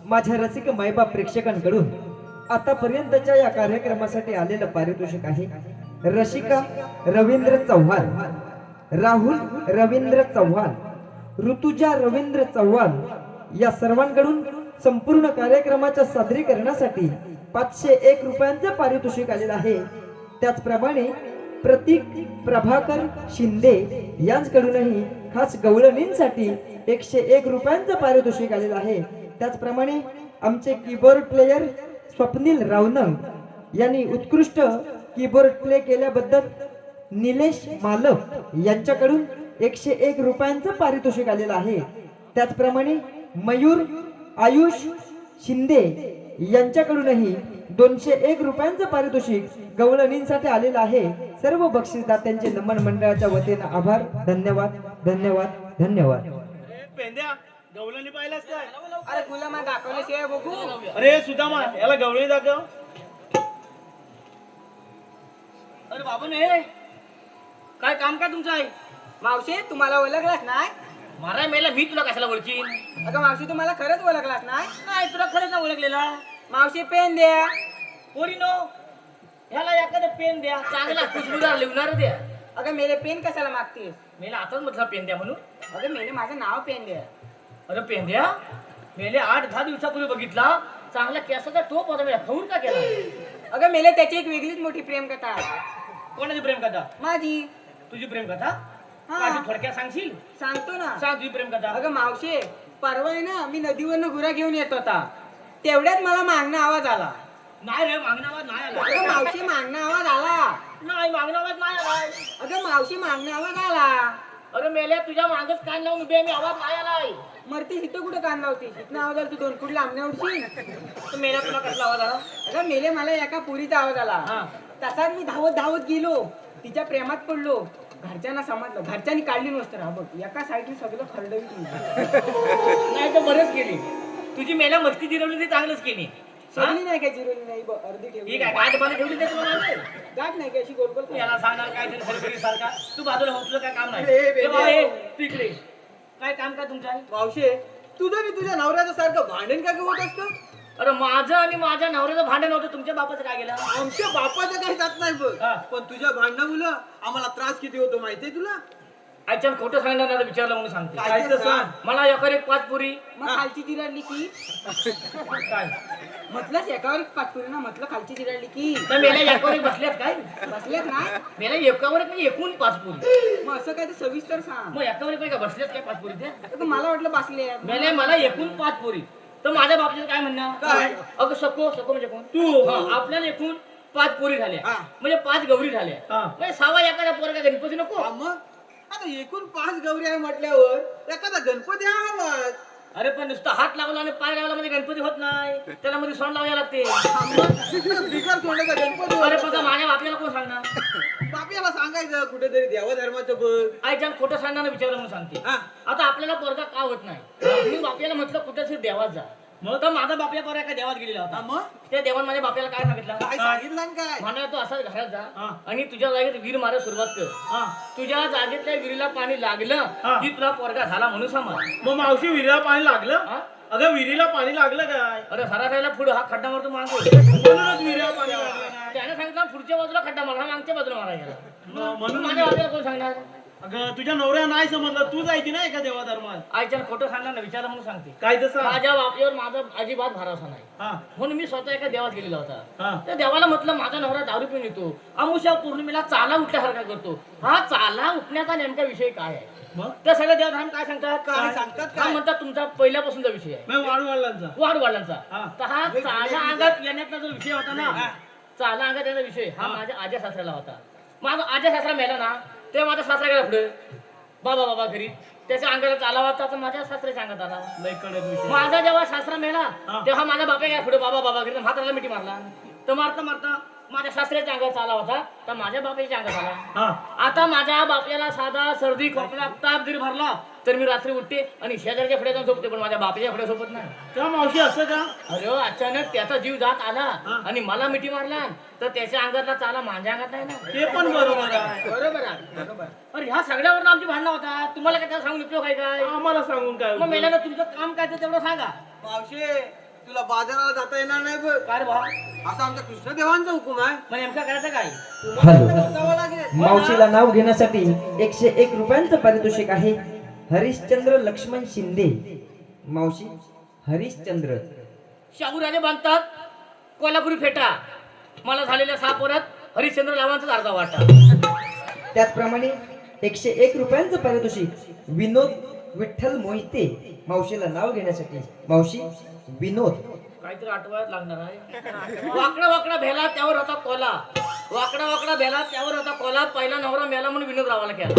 माझ्या रसिक मायबाप प्रेक्षकांकडून आतापर्यंतच्या या कार्यक्रमासाठी आलेलं पारितोषिक आहे रसिका रवींद्र चव्हाण, राहुल रवींद्र चव्हाण, ऋतुजा रवींद्र चव्हाण या सर्वांकडून संपूर्ण कार्यक्रमाच्या सादरीकरणासाठी 501 रुपयांचं पारितोषिक आलेलं आहे. त्याचप्रमाणे प्रतीक प्रभाकर शिंदे यांच्याकडूनही खास गवळणींसाठी 101 रुपयांचं पारितोषिक आलेलं आहे. त्याचप्रमाणे आमचे कीबोर्ड प्लेयर स्वप्नील रावनंग यांनी उत्कृष्ट कीबोर्ड प्ले केल्याबद्दल निलेश मालक यांच्याकडून 101 रुपयांचं पारितोषिक आलेलं आहे. त्याचप्रमाणे मयूर आयुष शिंदे यांच्याकडूनही 201 रुपयांचं पारितोषिक गवळणींसाठी आलेलं आहे. सर्व बक्षीसदात्यांचे नमन मंडळाच्या वतीनं आभार. धन्यवाद धन्यवाद धन्यवाद. पेंद्या गवळणी पाहिलास काय? अरे गुलामा दाखवल्याशिवाय बघू. अरे सुदामा याला गवळणी दाखव. अरे बाबा नाही काय काम काय तुमचं आहे? मावशी तुम्हाला ओळखलास नाही? मारा मेला मी तुला कशाला ओळखीन? अगं मावशी तुम्हाला खरंच ओळखलास नाही? नाही तुला खरंच ना ओळखलेला. मावशी पेन द्या. पोरीनो ह्याला एखादं पेन द्या, चांगला खुशबुदार लिहणार द्या. अगं मेले पेन कशाला मागतेस? मेला आताच म्हटलं पेन द्या म्हणून. अगं मेले माझं नाव पेन द्या. अरे पेन द्या मेले 8-10 दिवसापूर्वी बघितला चांगला केसाचा टोप होता. मेला खाऊन का केला? अगं मेले त्याची एक वेगळीच मोठी प्रेम कथा. कोणाची प्रेम कथा? माझी. तुझी प्रेम कथा? हा. माझी थोडक्यात सांगशील? सांगतो ना. सांग तुझी प्रेम कथा. अगं मावशी परवा आहे ना मी नदीवरनं गुरा घेऊन येत होता, तेवढ्यात मला मागणं आवाज आला. नाही रे मागणं आवाज नाही आला. अगं मावशी मागणं आवाज आला. नाही मागणं आवाज नाही आला. अगं मावशी मागणं आवाज आला. अरे मेल्या तुझ्या मागच कान लावून उभी आहे मी, आवाज नाही आलाय. मरती इथं कुठं कान लावती? इथनं आवाज आला तू 2 फूट लांबण्या उडशील. तर मेल्या तुला कसला आवाज आला? अगं मेले मला एका पुरीचा आवाज आला. हा. तसाच मी धावत धावत गेलो, तिच्या प्रेमात पडलो. घरच्यांना समजलं, घरच्यांनी काढली नसतं. हा बघ एका साईडने सगळं खरडवीत. नाही तर बरंच केली तुझी मेल्या मस्ती जिरवली ती चांगलंच केली. सगळी नाही काय जिरवली नाही, अर्धी ठेवली. ठीक आहे काय पाणी ठेवली ते तुला माहिती? गाठ नाही का अशी गोल गोल. याला सांगणार काय तरी खरखरी सारखा तू बाजूला हो, तुझं काय काम नाही. अरे, बेबी. ए बाबा, ए, तू इकडे ये. काय काम काय तुमचं आहे? मावशे तुझं मी तुझ्या नवऱ्याचं सारखं भांडण का होत असतं? अरे माझं आणि माझ्या नवऱ्याचं भांडण होतं, तुमच्या बापाचं काय गेलं? आमच्या बापाचं काही जात नाही बघ, हा. पण तुझ्या भांडणामुळं आम्हाला त्रास किती होतो माहितीये तुला? आजच्या खोटं सांगणार नाही विचारलं म्हणून सांगते. काय तर सांग. मला एकर एक 5 पुरी. मग खालची चिराडली की काय म्हटलंच एकावर एक पाचपुरी ना, म्हटलं खालची चिराडली की तर मेल्या एकावर एक बसल्यात काय? बसल्यात नाही. मेल्या एकावर एक म्हणजे एकूण 5 पुरी. मग असं काय ते सविस्तर सांग. मग एकावर एक काय बसल्यात काय 5 पुरी ते? अगं मला वाटलं बसले. मेल्या मला एकूण 5 पुरी. तर माझ्या बाबतीत काय म्हणणं? काय? अगं सको सको म्हणजे कोण? तू. हा, आपल्याला एकूण 5 पुरी झाल्या हा. म्हणजे 5 गौरी झाल्या. हा. म्हणजे 6वा एखादा पोरगा गणपती नको. हा मग आता एकूण 5 गौरी आहे म्हटल्यावर एखादा गणपती हवाच. अरे पण नुसतं हात लावला आणि पाय लावला म्हणजे गणपती होत नाही, त्याला मध्ये सोंड लावायला लागते. बिगर सोडायचा गणपती अरे बघा माझ्या बापल्याला कोण सांगणार? बापयाला सांगायचं कुठेतरी देवाधर्माचं बघ. आईच्या खोटं सांगणार विचारलं म्हणून सांगते. हा. आता आपल्याला पोरगा का होत नाही? मी बापल्याला म्हटलं कुठे तरी देवात जा. मग तर माझा बापल्या पोरा एका देवात गेलेला हा होता. मग त्या देवान माझ्या बापल्याला काय सांगितलं? काय सांगितलं आणि काय? म्हणाला तू असाच घरात जा हा. आणि तुझ्या जागेत वीर मारायला सुरुवात कर. हा. तुझ्या जागेतल्या विहिरीला पाणी लागलं हा. की तुला पोरगा झाला म्हणून समज. मग मावशी विहिरीला पाणी लागलं? हा? अगं विहिरीला पाणी लागलं काय? अरे सरासरीला पुढं हा खड्डा मारतो मागतो. म्हणूनच विहिरीला पाणी लागलं नाही. त्याने सांगितलं पुढच्या बाजूला खड्डा मारा, मागच्या बाजूला मारायला गेला. म्हणून माझ्या बापल्याला कोण सांगणार? अगं तुझ्या नवऱ्या नाही समजलं, तू जायची ना एका देवाधर्मात. आईच्या खोटं सांगणार ना विचारलं म्हणून सांगते. काय तसं? माझ्या बापल्यावर माझा अजिबात भरोसा नाही, हा. म्हणून मी स्वतः एका देवात गेलेला हा. होता. त्या देवाला म्हटलं माझा नवरा दारू पिऊन येतो, अमुषा पौर्णिमेला चाला उठल्यासारखा करतो. हा चाला उठण्याचा नेमका विषय काय आहे? मग त्या सगळ्या देवधर्म काय सांगतात? काय सांगतात हा काय? म्हणतात तुमचा पहिल्यापासूनचा विषय आहे, मग वाढवाडलांचा. वाढवाडलांचा. हा. तर हा चाला अंगात येण्याचा जो विषय होता ना, चाला अंगात येण्याचा विषय हा माझ्या आज्या सासऱ्याला होता. माझा आज्या सासरा मेला ना, तेव्हा माझा सासरा गेला पुढे बाबा बाबा घरी. त्याच्या अंगाला चाला होता तर माझ्या सासऱ्याच्या अंगात आला. लय कडक विषय. माझा जेव्हा सासरा मेला हा. तेव्हा माझा बापा काय पुढे बाबा बाबा घरी म्हाताराला मिठी मारला. तर मारता मारता माझ्या सासऱ्याच्या अंगात चाला होता तर माझ्या बापाच्या अंगात आला. हा. आता माझ्या बापल्याला साधा सर्दी खोकला ताप जरी भरला तर मी रात्री उठते आणि शेजारच्या पुढे जाऊन झोपते, पण माझ्या बापाच्या पुढे झोपत नाही. का मावशी असं का? अरे अचानक त्याचा जीव जात आला आणि मला मिठी मारला तर त्याच्या अंगातला चाला माझ्या अंगात नाही ना. ते पण बरोबर आहे. बरोबर आहे, बरोबर. अरे ह्या सगळ्यावर आमची भांडणं होता. तुम्हाला काय त्याला सांगून उपयोग आहे काय? आम्हाला सांगून काय मग उपयोग? मेल्यानं तुमचं काम काय ते तेवढं सांगा. मावशे तुला बाजाराला जाता येणार नाही बघ. काय रे बा असा आमच्या कृष्णदेवांचा हुकूम आहे. मग नेमका करायचं काय हॅलो जावं लागेल. मावशीला नाव घेण्यासाठी 101 रुपयांचं पारितोषिक आहे. हरिश्चंद्र लक्ष्मण शिंदे. मावशी हरिश्चंद्र. शाहूराजे बांधतात कोल्हापुरी फेटा. मला झालेल्या 6 पोरात हरिश्चंद्र लावांचाच अर्धा वाटा. त्याचप्रमाणे 101 रुपयांचं पारितोषिक विनोद विठ्ठल मोहिते. मावशीला नाव घेण्यासाठी. मावशी विनोद. काहीतरी आठवण्यात लागणार आहे. वाकडा वाकडा भेला त्यावर होता कोला. वाकडा वाकडा भेला त्यावर होता कोला. पहिला नवरा मेला म्हणून विनोद रावाला केला.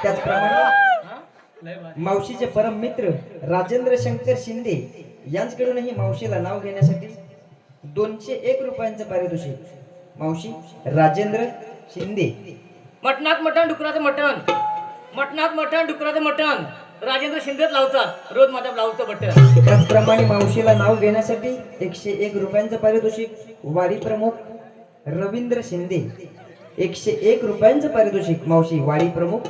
त्याचप्रमाणे मावशीचे परम मित्र राजेंद्र शंकर शिंदे यांच्याकडूनही मावशीला नाव घेण्यासाठी 201 रुपयांचं पारितोषिक. मावशी राजेंद्र शिंदे. मटणात मटण डुकराचं मटण. मटणात मटण डुकराचं मटण. राजेंद्र शिंदेच लावतात रोज माझ्या ब्लाऊजचं बटन. त्याचप्रमाणे मावशीला नाव घेण्यासाठी 101 रुपयांचं पारितोषिक वाडी प्रमुख रवींद्र शिंदे. 101 रुपयांचं पारितोषिक मावशी वाडी प्रमुख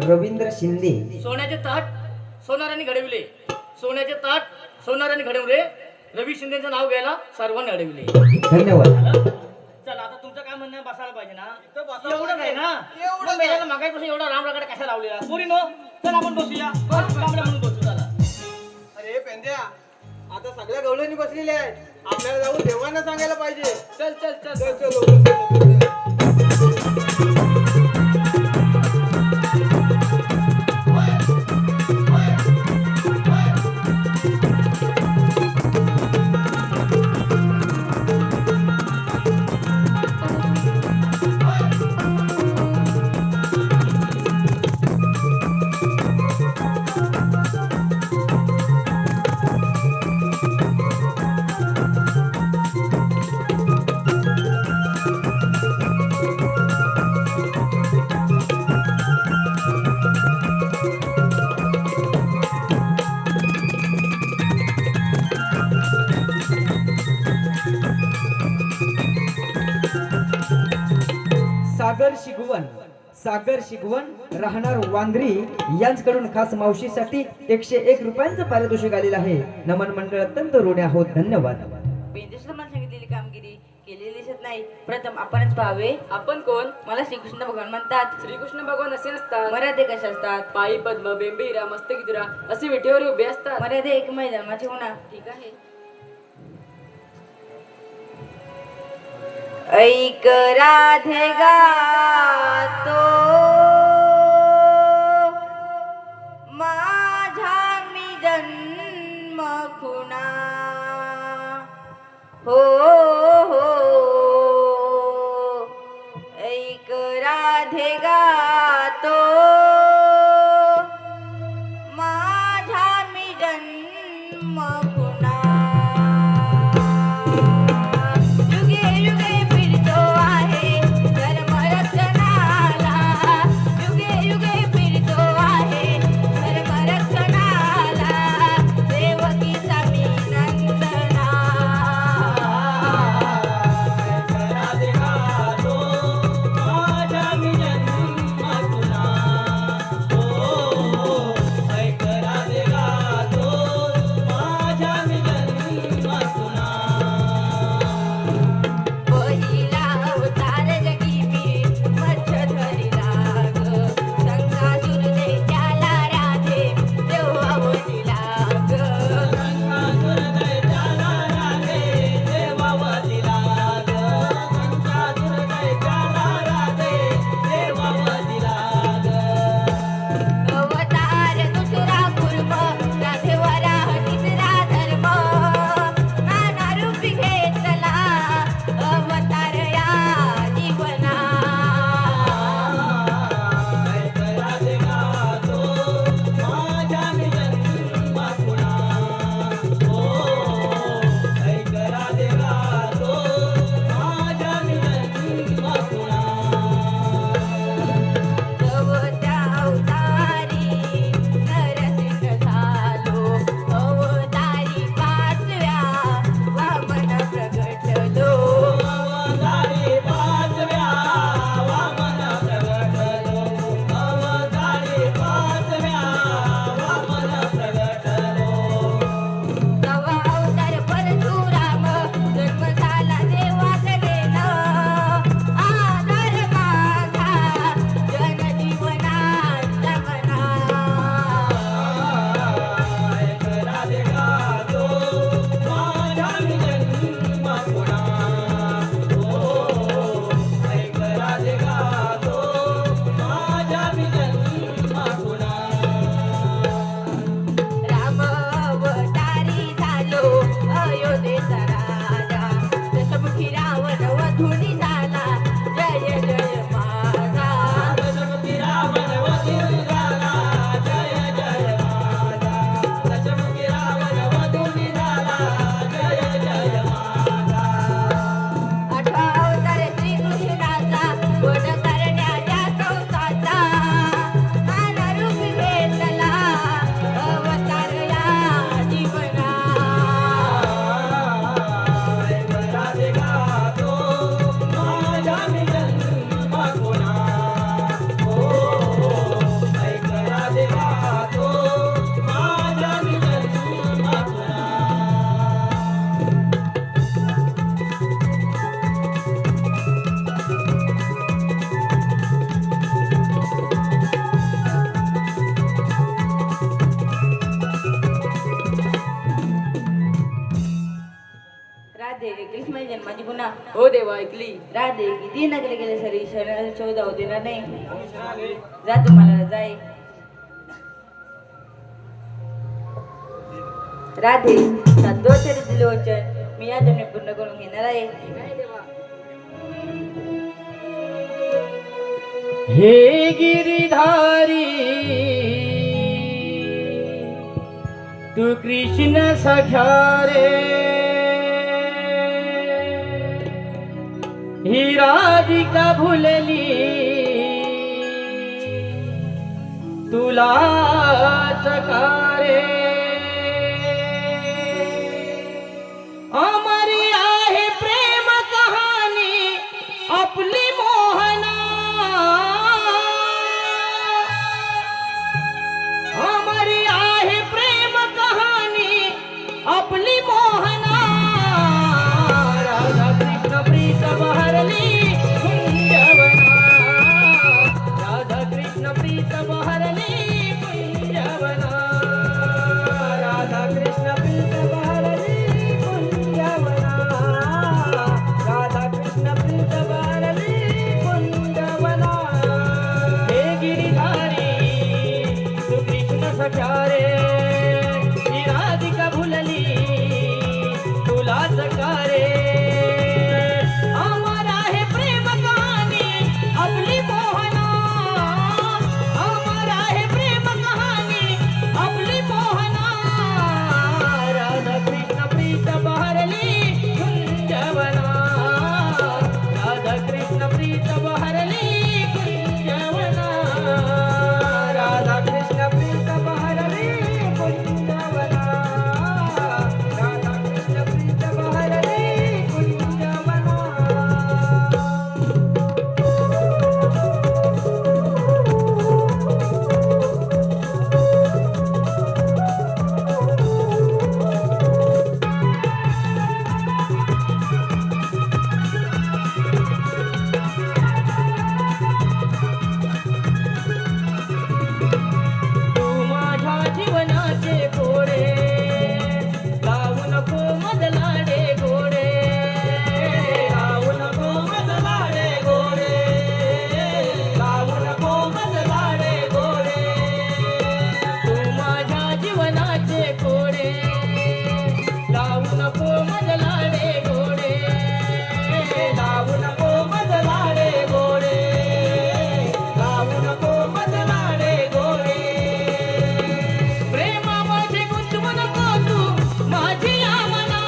रवींद्र शिंदे. सोन्याचे ताट सोनाराने घडविले. सोन्याचे ताट सोनाराने घडवले. रवी शिंदेचं नाव घ्यायला सर्वांनी अडविले. धन्यवाद. चला आता तुमचं काय म्हणणं आहे? बसायला पाहिजे ना. इथं बसायला एवढं नाही ना. एवढं मग मेल्याला मागायपासून एवढा राम रगडा कशा लावलेला पुरी नो. चल आपण बसूया. कांबळ्या म्हणून बसू चला. अरे पेंद्या, आता सगळ्या गवळणी बसलेल्या आहेत. आपल्याला जाऊन देवांना सांगायला पाहिजे. चल चल चल चल चल लवकर, चल, लवकर, चल. सागर शिगवण राहणार वांद्री यांच्याकडून खास मावशीसाठी 101 रुपयांचं पारितोषिक आलेलं आहे. नमन मंडळ अत्यंत ऋणी आहोत. धन्यवाद. पेंदूसला मला सांगितलेली कामगिरी केलेली दिसत नाही. प्रथम आपणच पाहावे. आपण कोण? मला श्रीकृष्ण भगवान म्हणतात. श्रीकृष्ण भगवान असे नसतात. मर्यादे कशा असतात? पायी पद्म बेंबीरा मस्तकितुरा असे विटेवर उभे असतात. मर्यादे एकमय जन्माचे होणार. ठीक आहे. ऐक राधे गातो माझा मी जन्म खुणा हो हो. ऐक राधे गातो माझा मी जन्म खुणा. युगे युगे फिरतो आहे धर्म रक्षण ऐकली. राधे किती नकले गेले सरी शरण शोध जाऊ देणार नाही. जा तुम्हाला जाय. राधे सातवचर दिले वचन मी या जन्मी पूर्ण करून घेणार आहे. हे गिरिधारी तू कृष्ण सख्या रे, ही राधिका भुलली तुला चकारे. अमरी आहे प्रेम कहाणी आपली मोहना, अमरी आहे प्रेम कहाणी आपली मोहना. राधा कृष्ण प्रीत बहरली कुंजवना, राधा कृष्ण प्रीत बहरली कुंजवना, राधा कृष्ण प्रीत बहरली कुंजवना, राधा कृष्ण प्रीत बहरली कुंजवना. हे गिरिधारी तू कृष्ण सख्या रे, ही राधिका भुलली तुला चकारे. अमर आहे प्रेम कहाणी आपली मोहना, अमर आहे प्रेम कहाणी आपली मोहना. राधा कृष्ण प्रीत बहरली कुंजवना, राधा कृष्ण प्रीत बहरली कुंजवना, राधा कृष्ण प्रीत बहरली कुंजवना, राधा कृष्ण प्रीत बहरली कुंजवना. तू माझ्या जीवनाचे घोडे लावू नको मजलाडे घोडे, लावू नको मजलाडे घोडे, लावू नको मजलाडे घोडे. तू माझ्या जीवनाचे घोडे लावू नको मजलाडे घोडे, लावू नको मजलाडे घोडे, लावू नको मजलाडे घोडे. प्रेमामध्ये गुंतवू नको तू माझी आमना,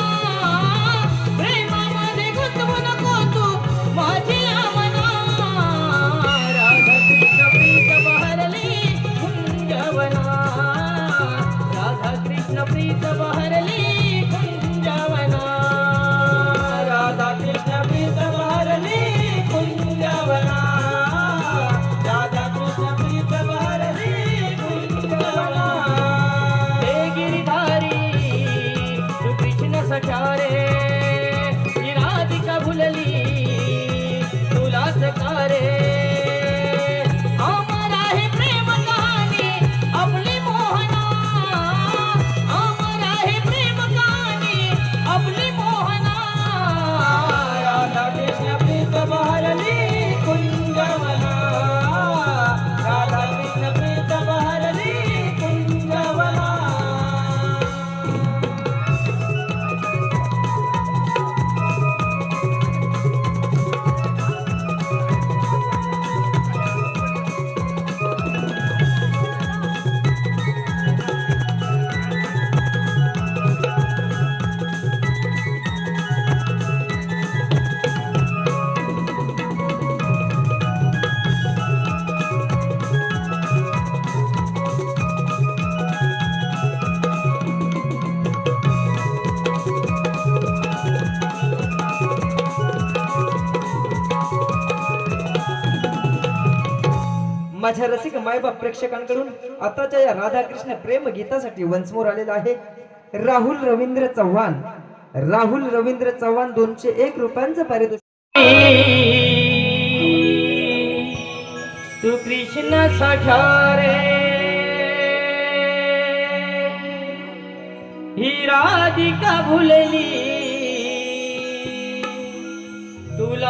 प्रेमामध्ये गुंतवू नको तू माझी आमना. राधा कृष्ण प्रीत बहरली कुंजवना, राधा कृष्ण प्रीत बहरली कुंजवना, राधा कृष्ण प्रीत बहरली कुंजवना, राधा कृष्ण प्रीत बहरली कुंजवना. हे गिरिधारी तू कृष्ण सख्या रे, ही राधिका भुलली तुला चकारे. अमर आहे प्रेम कहाणी आपली मोहना, अमर आहे प्रेम कहाणी आपली मोहना. राधा कृष्ण प्रीत बहरली कुंजवना, राधा कृष्ण प्रीत बहरली कुंजवना. माझ्या रसिक मायबाप प्रेक्षकांकडून आताच्या या राधाकृष्ण प्रेम गीतासाठी वंसमोर आलेला आहे राहुल रवींद्र चव्हाण. राहुल रवींद्र चव्हाण 201 रुपयांचं पारितोषिक. तू कृष्ण सख्या रे, ही राधिका भुलली तुला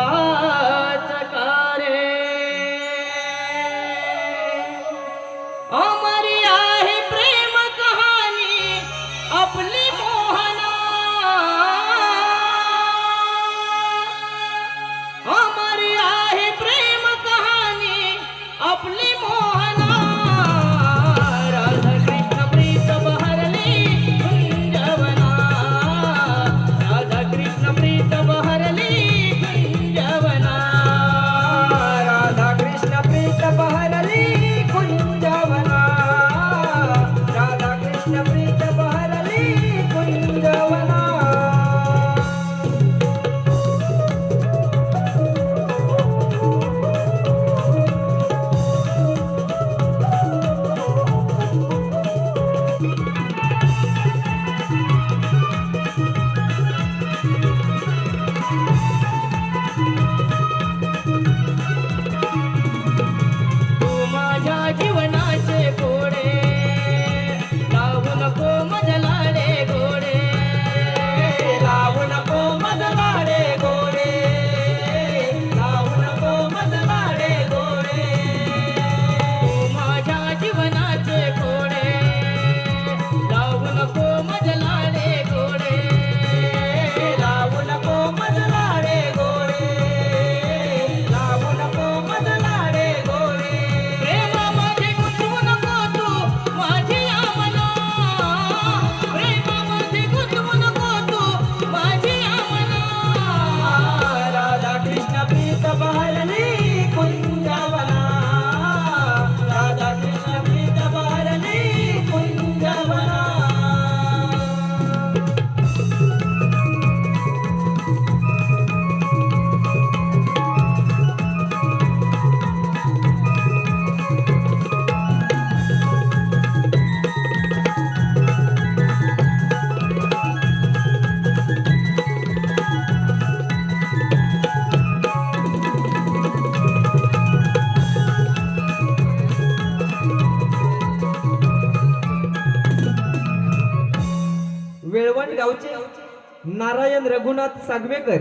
गावचे नारायण रघुनाथ सागवेकर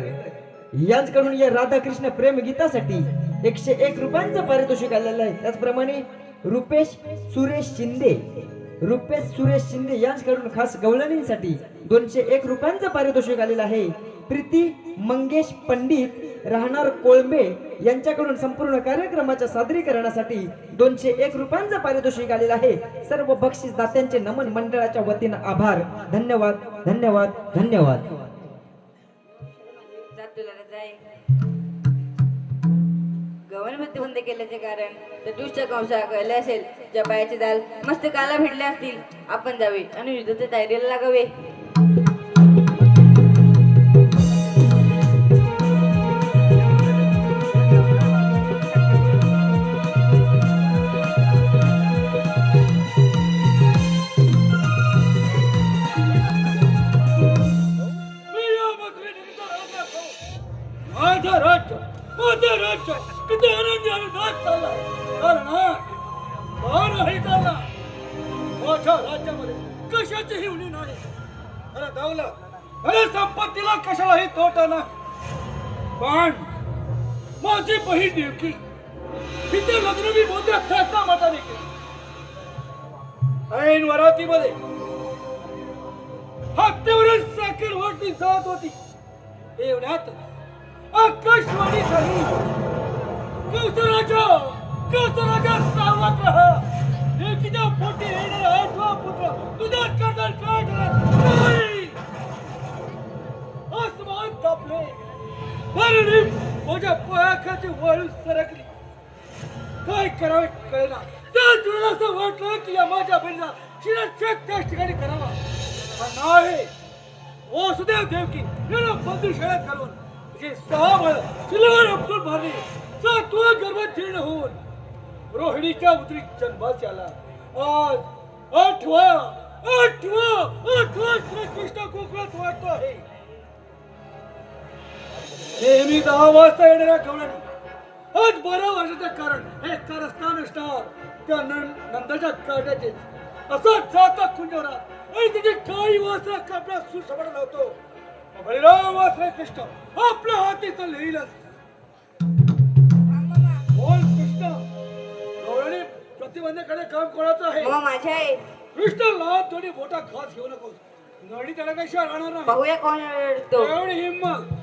यांच्याकडून या राधाकृष्ण प्रेम गीतासाठी 101 रुपयांचं पारितोषिक आलेलं आहे. त्याचप्रमाणे रुपेश सुरेश शिंदे यांच्याकडून खास गवळणींसाठी 201 रुपयांचं पारितोषिक आलेलं आहे. प्रीती मंगेश पंडित राहणार कोळंबे यांच्याकडून संपूर्ण कार्यक्रमाच्या सादरीकरणासाठी 201 रुपयांचं पारितोषिक आलेलं आहे. सर्व बक्षीस दात्यांचे नमन मंडळाच्या वतीनं आभार. धन्यवाद धन्यवाद धन्यवाद. जात तुला रे जाय. गव्हर्नमेंट बंद केल्याचे कारण तर दुसऱ्या कंसा कळले असेल. ज्या पायाचे दाल मस्त काला भिडले असतील. आपण जावे आणि युद्धाच्या तयारीला लागावे. माझं राज्य किती आनंदी आणि नाच चालला. कारण नाही चालला. माझ्या राज्यामध्ये कशाचीही उणी नाही. अरे धावला अरे संपत्तीला कशालाही तोटा नाही. पण माझी बहीण देवकी तिचे लग्न मी मोठ्या थाटा माताने केले. ऐन वरातीमध्ये हत्तीवरून साखर वाटली जात होती. एवढ्यात आकाशवाणी झाली. कौसराजा सावध रहा. लेकीच्या पोटी येणारा 8वा पुत्र तुझ्या कर्दर काढणार नाही. आसमान तापले. भरणी माझ्या पायाखाची वाळू सरकली. काय करावे कळेना. त्याच वेळेला असं वाटलं की या माझ्या बहिणीला शिराच्या त्याच ठिकाणी करावा. पण नाही. वासुदेव देवकी यांना बंदी शाळेत घालून 6 वेळा सिल्वर अपटून मारली. 7वा गर्भात जीर्ण होऊन रोहिणीच्या उदरी जन्मास आला. आज 8वा श्रीकृष्ण कोकणात वाटतो आहे. नेहमी 10 वाजता येणाऱ्या गवळणी आज 12 वर्षाचं कारण हे कारस्थान असणार. त्या नंदाच्या काढ्याचे असा जाता कुंजवरा आणि तिची काळी वस्त्र कपड्यात सुसबड लावतो. बळीराम श्री कृष्ण आपल्या हातीचं लिहिलं. बोल कृष्ण. गवळणी प्रतिबंधाकडे काम कोणाचं आहे. मग माझ्या आहे. कृष्ण लहान थोडी मोठा खास घेऊ नकोस. गवळणी त्याला कशा राहणार नाही. पाहूया कोण रडतो. एवढी हिंमत